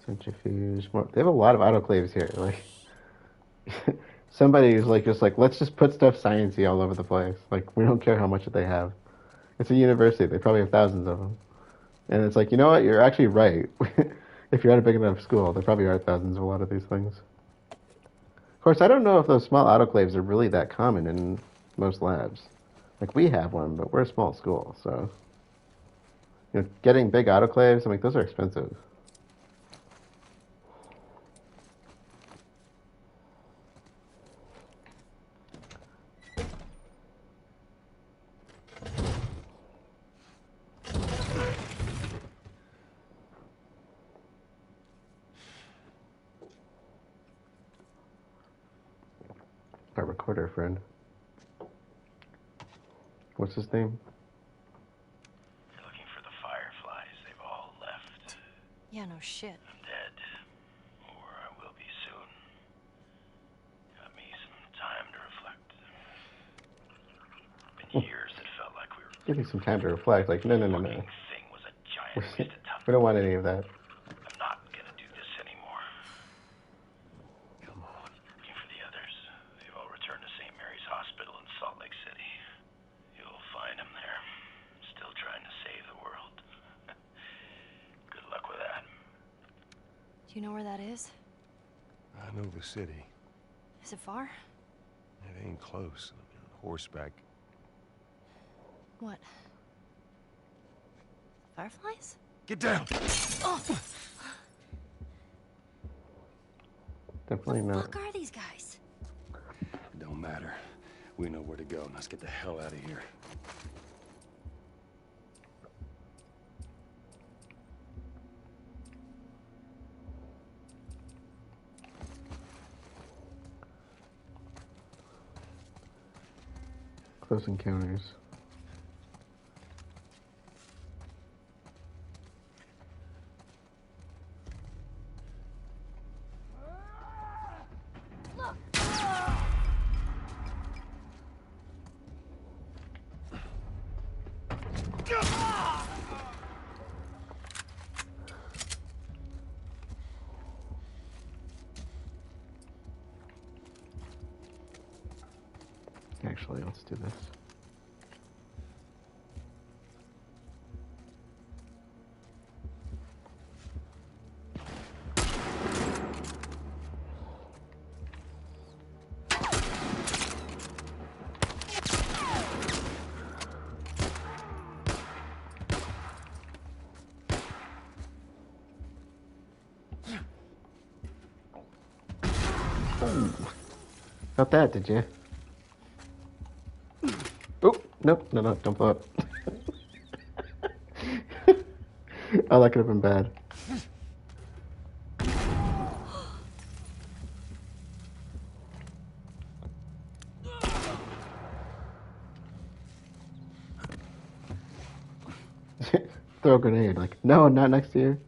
Centrifuge. More. They have a lot of autoclaves here. Like, somebody is like, just like, let's just put stuff sciencey all over the place. Like, we don't care how much they have. It's a university. They probably have thousands of them. And it's like, you know what? You're actually right. If you're at a big enough school, there probably are thousands of a lot of these things. Of course, I don't know if those small autoclaves are really that common in most labs. Like, we have one, but we're a small school, so... You know, getting big autoclaves, I mean, those are expensive. Our recorder friend. What's his name?
You're looking for the fireflies. They've all left.
Yeah, no shit.
I'm dead. Or I will be soon. Got me some time to reflect. Been years it felt like we were...
Give me some time to reflect. Like, no.
Thing was a giant waste of time.
We don't want any of that.
I'm not gonna do this anymore.
Come on.
Looking for the others. They've all returned to St. Mary's Hospital in Salt Lake City. You'll find them there. Still trying to save the world. Good luck with that.
Do you know where that is?
I know the city.
Is it far?
It ain't close. Horseback.
What? Fireflies?
Get down!
Oh!
Definitely
What the
not.
fuck are these guys?
It don't matter. We know where to go. Let's get the hell out of here.
Close encounters. Actually, let's do this. Ooh. Felt that, did you? Oh, nope, no, don't blow up. Oh, that could have been bad. Throw a grenade, like, no, not next to you.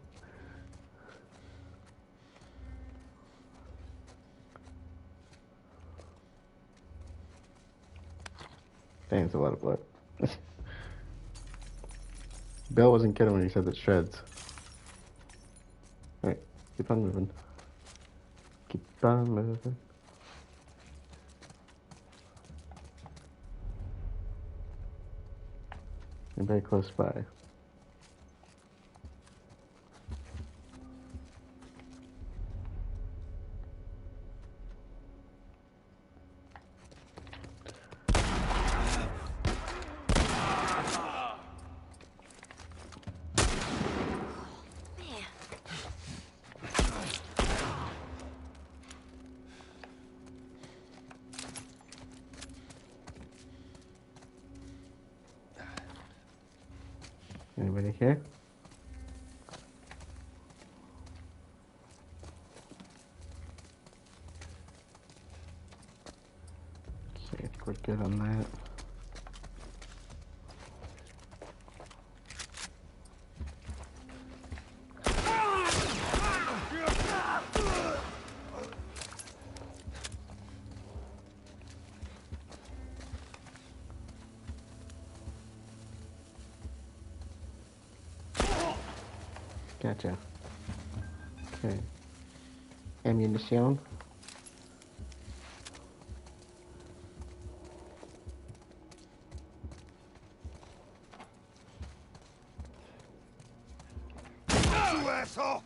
Dang, it's a lot of blood. Bill wasn't kidding when he said that shreds. Alright, keep on moving. Keep on moving. You're very close by. Anybody here? See, I think we're good on that. Gotcha. Okay. Ammunition.
You asshole!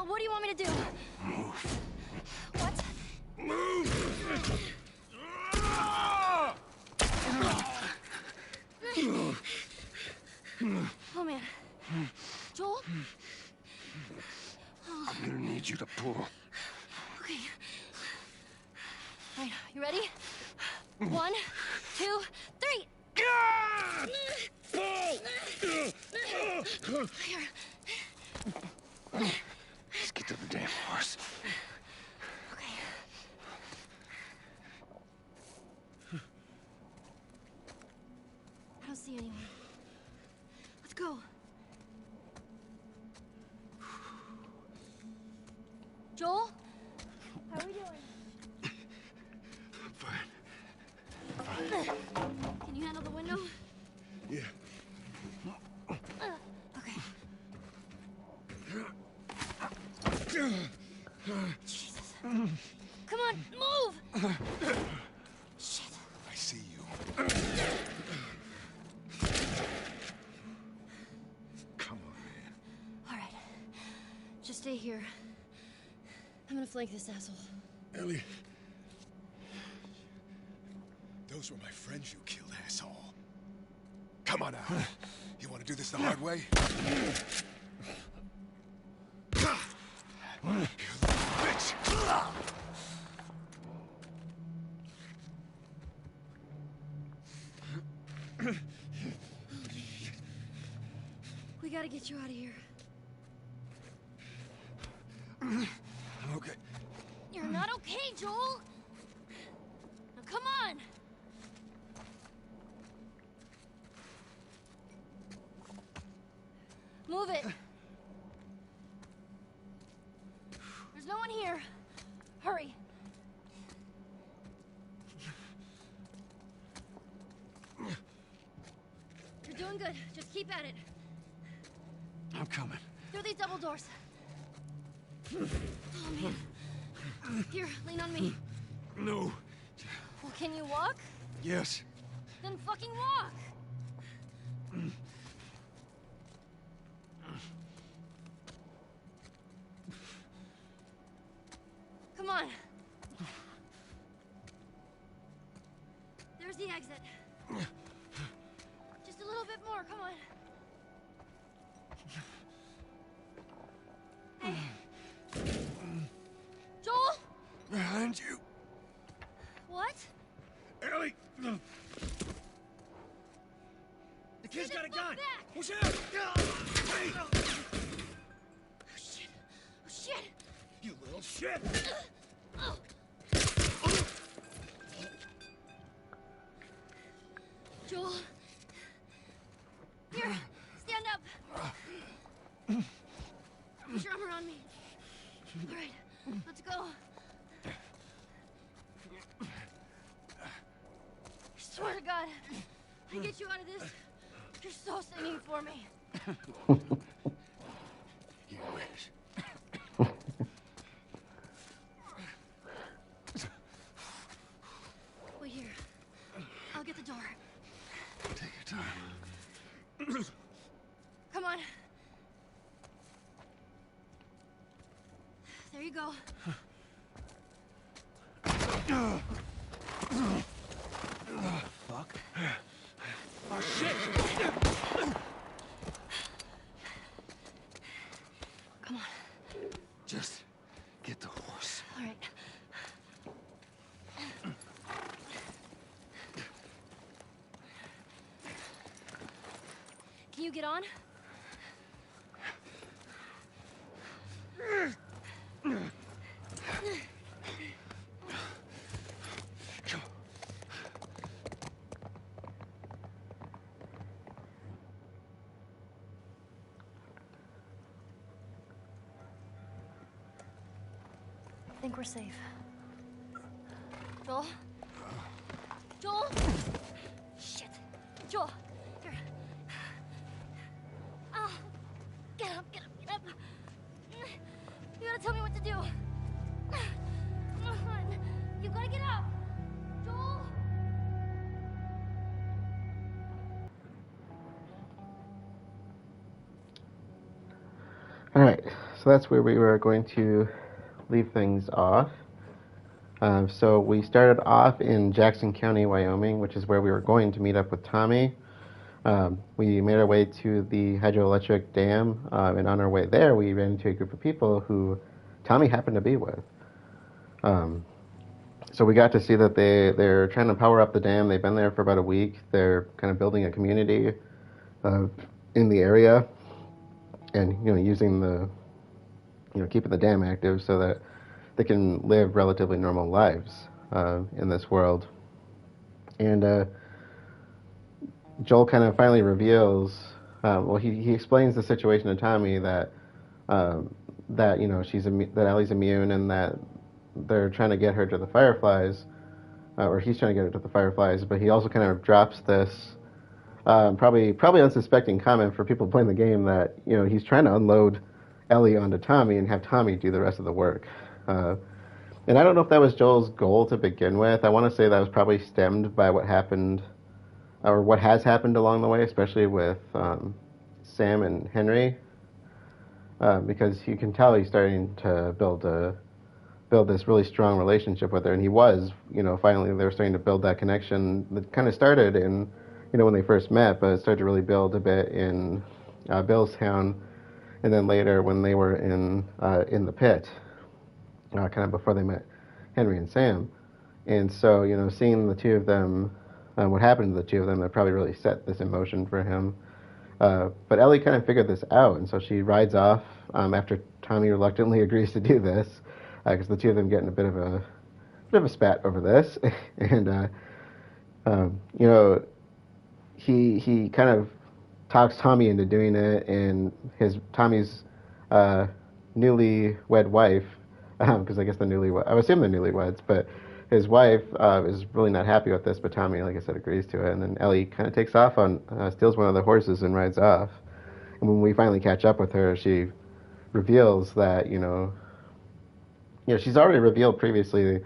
What do you want me to do?
Move.
What?
Move!
Oh man. Joel?
I'm gonna need you to pull.
Okay. Alright, you ready? 1, 2, 3! Here.
Let's get to the damn horse.
Okay. I don't see anyone. Let's go. Joel? How are we doing?
I'm fine.
Can you handle the window?
Yeah.
Okay. Jesus. Come on, move! Shit.
I see you. Come on, man.
All right. Just stay here. I'm gonna flank this asshole.
Ellie. Those were my friends you killed, asshole. Come on now. You want to do this the hard way? You bitch!
We gotta get you out of here.
I'm okay.
You're not okay, Joel! Now come on! Move it! There's no one here. Hurry. You're doing good. Just keep at it.
I'm coming.
Through these double doors. Oh, man. Here, lean on me.
No.
Well, can you walk?
Yes.
Then fucking walk! Come on. There's the exit. Just a little bit more, come on. Hey. Joel?
Behind you.
What?
Ellie!
The kid's got a gun!
Watch out! Hey!
Oh, shit. Oh, shit.
You little shit!
Oh. Joel. Here, stand up. Put your arm around me. All right, let's go. I swear to God, I get you out of this. You're so singing for me.
You wish.
Wait here. I'll get the door.
Take your time.
Come on. There you go.
Fuck. Oh, shit!
Come on.
Just get the horse.
All right. Can you get on? I think we're safe. Joel? Joel? Shit. Joel, here. Oh, get up, get up, get up. You gotta tell me what to do. Come on. You gotta get up. Joel?
All right, so that's where we were going to leave things off. So we started off in Jackson County, Wyoming, which is where we were going to meet up with Tommy. We made our way to the hydroelectric dam, and on our way there, we ran into a group of people who Tommy happened to be with. So we got to see that they're trying to power up the dam. They've been there for about a week. They're kind of building a community in the area, and using the keeping the dam active so that they can live relatively normal lives in this world. And Joel kind of finally reveals, he explains the situation to Tommy that that Ellie's immune and that they're trying to get her to the Fireflies, or he's trying to get her to the Fireflies. But he also kind of drops this probably unsuspecting comment for people playing the game that he's trying to unload Ellie onto Tommy and have Tommy do the rest of the work. And I don't know if that was Joel's goal to begin with. I want to say that was probably stemmed by what happened, or what has happened along the way, especially with Sam and Henry, because you can tell he's starting to build this really strong relationship with her, and he was, finally they were starting to build that connection that kind of started in, when they first met, but it started to really build a bit in Billstown, and then later when they were in the pit, kind of before they met Henry and Sam. And so, seeing the two of them, what happened to the two of them, that probably really set this in motion for him. But Ellie kind of figured this out, and so she rides off after Tommy reluctantly agrees to do this, because the two of them get in a bit of a spat over this. And he kind of talks Tommy into doing it, and Tommy's newly-wed wife, because I guess I would assume they're newlyweds, but his wife is really not happy with this, but Tommy, like I said, agrees to it. And then Ellie kind of takes off steals one of the horses and rides off. And when we finally catch up with her, she reveals that, she's already revealed previously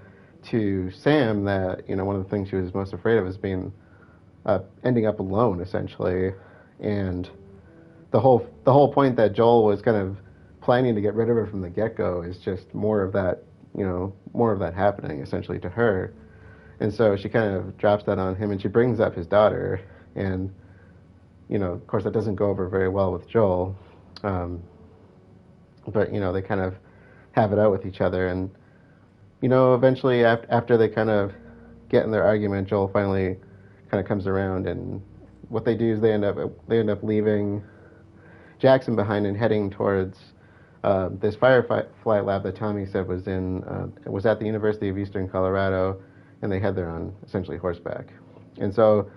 to Sam that, one of the things she was most afraid of is being, ending up alone, essentially. And the whole point that Joel was kind of planning to get rid of her from the get-go is just more of that, more of that happening, essentially, to her. And so she kind of drops that on him, and she brings up his daughter, and, of course that doesn't go over very well with Joel. But, they kind of have it out with each other, and, eventually after they kind of get in their argument, Joel finally kind of comes around, and what they do is they end up leaving Jackson behind and heading towards this firefly lab that Tommy said was at the University of Eastern Colorado, and they head there on essentially horseback. And so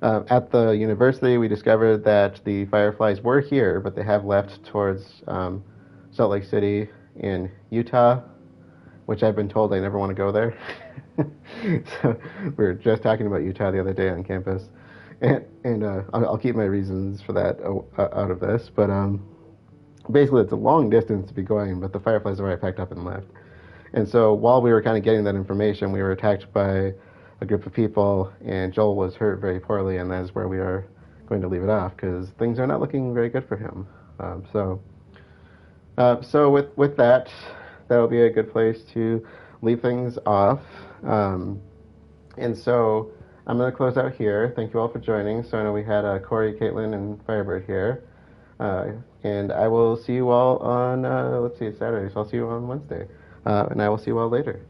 at the university, we discovered that the fireflies were here, but they have left towards Salt Lake City in Utah, which I've been told I never want to go there. So we were just talking about Utah the other day on campus, and I'll keep my reasons for that out of this. But basically, it's a long distance to be going, but the fireflies have already packed up and left. And so while we were kind of getting that information, we were attacked by a group of people, and Joel was hurt very poorly, and that is where we are going to leave it off, because things are not looking very good for him. So with that, that'll be a good place to leave things off. And so I'm going to close out here. Thank you all for joining. So I know we had Corey, Caitlin, and Firebird here. And I will see you all on, it's Saturday, so I'll see you on Wednesday. And I will see you all later.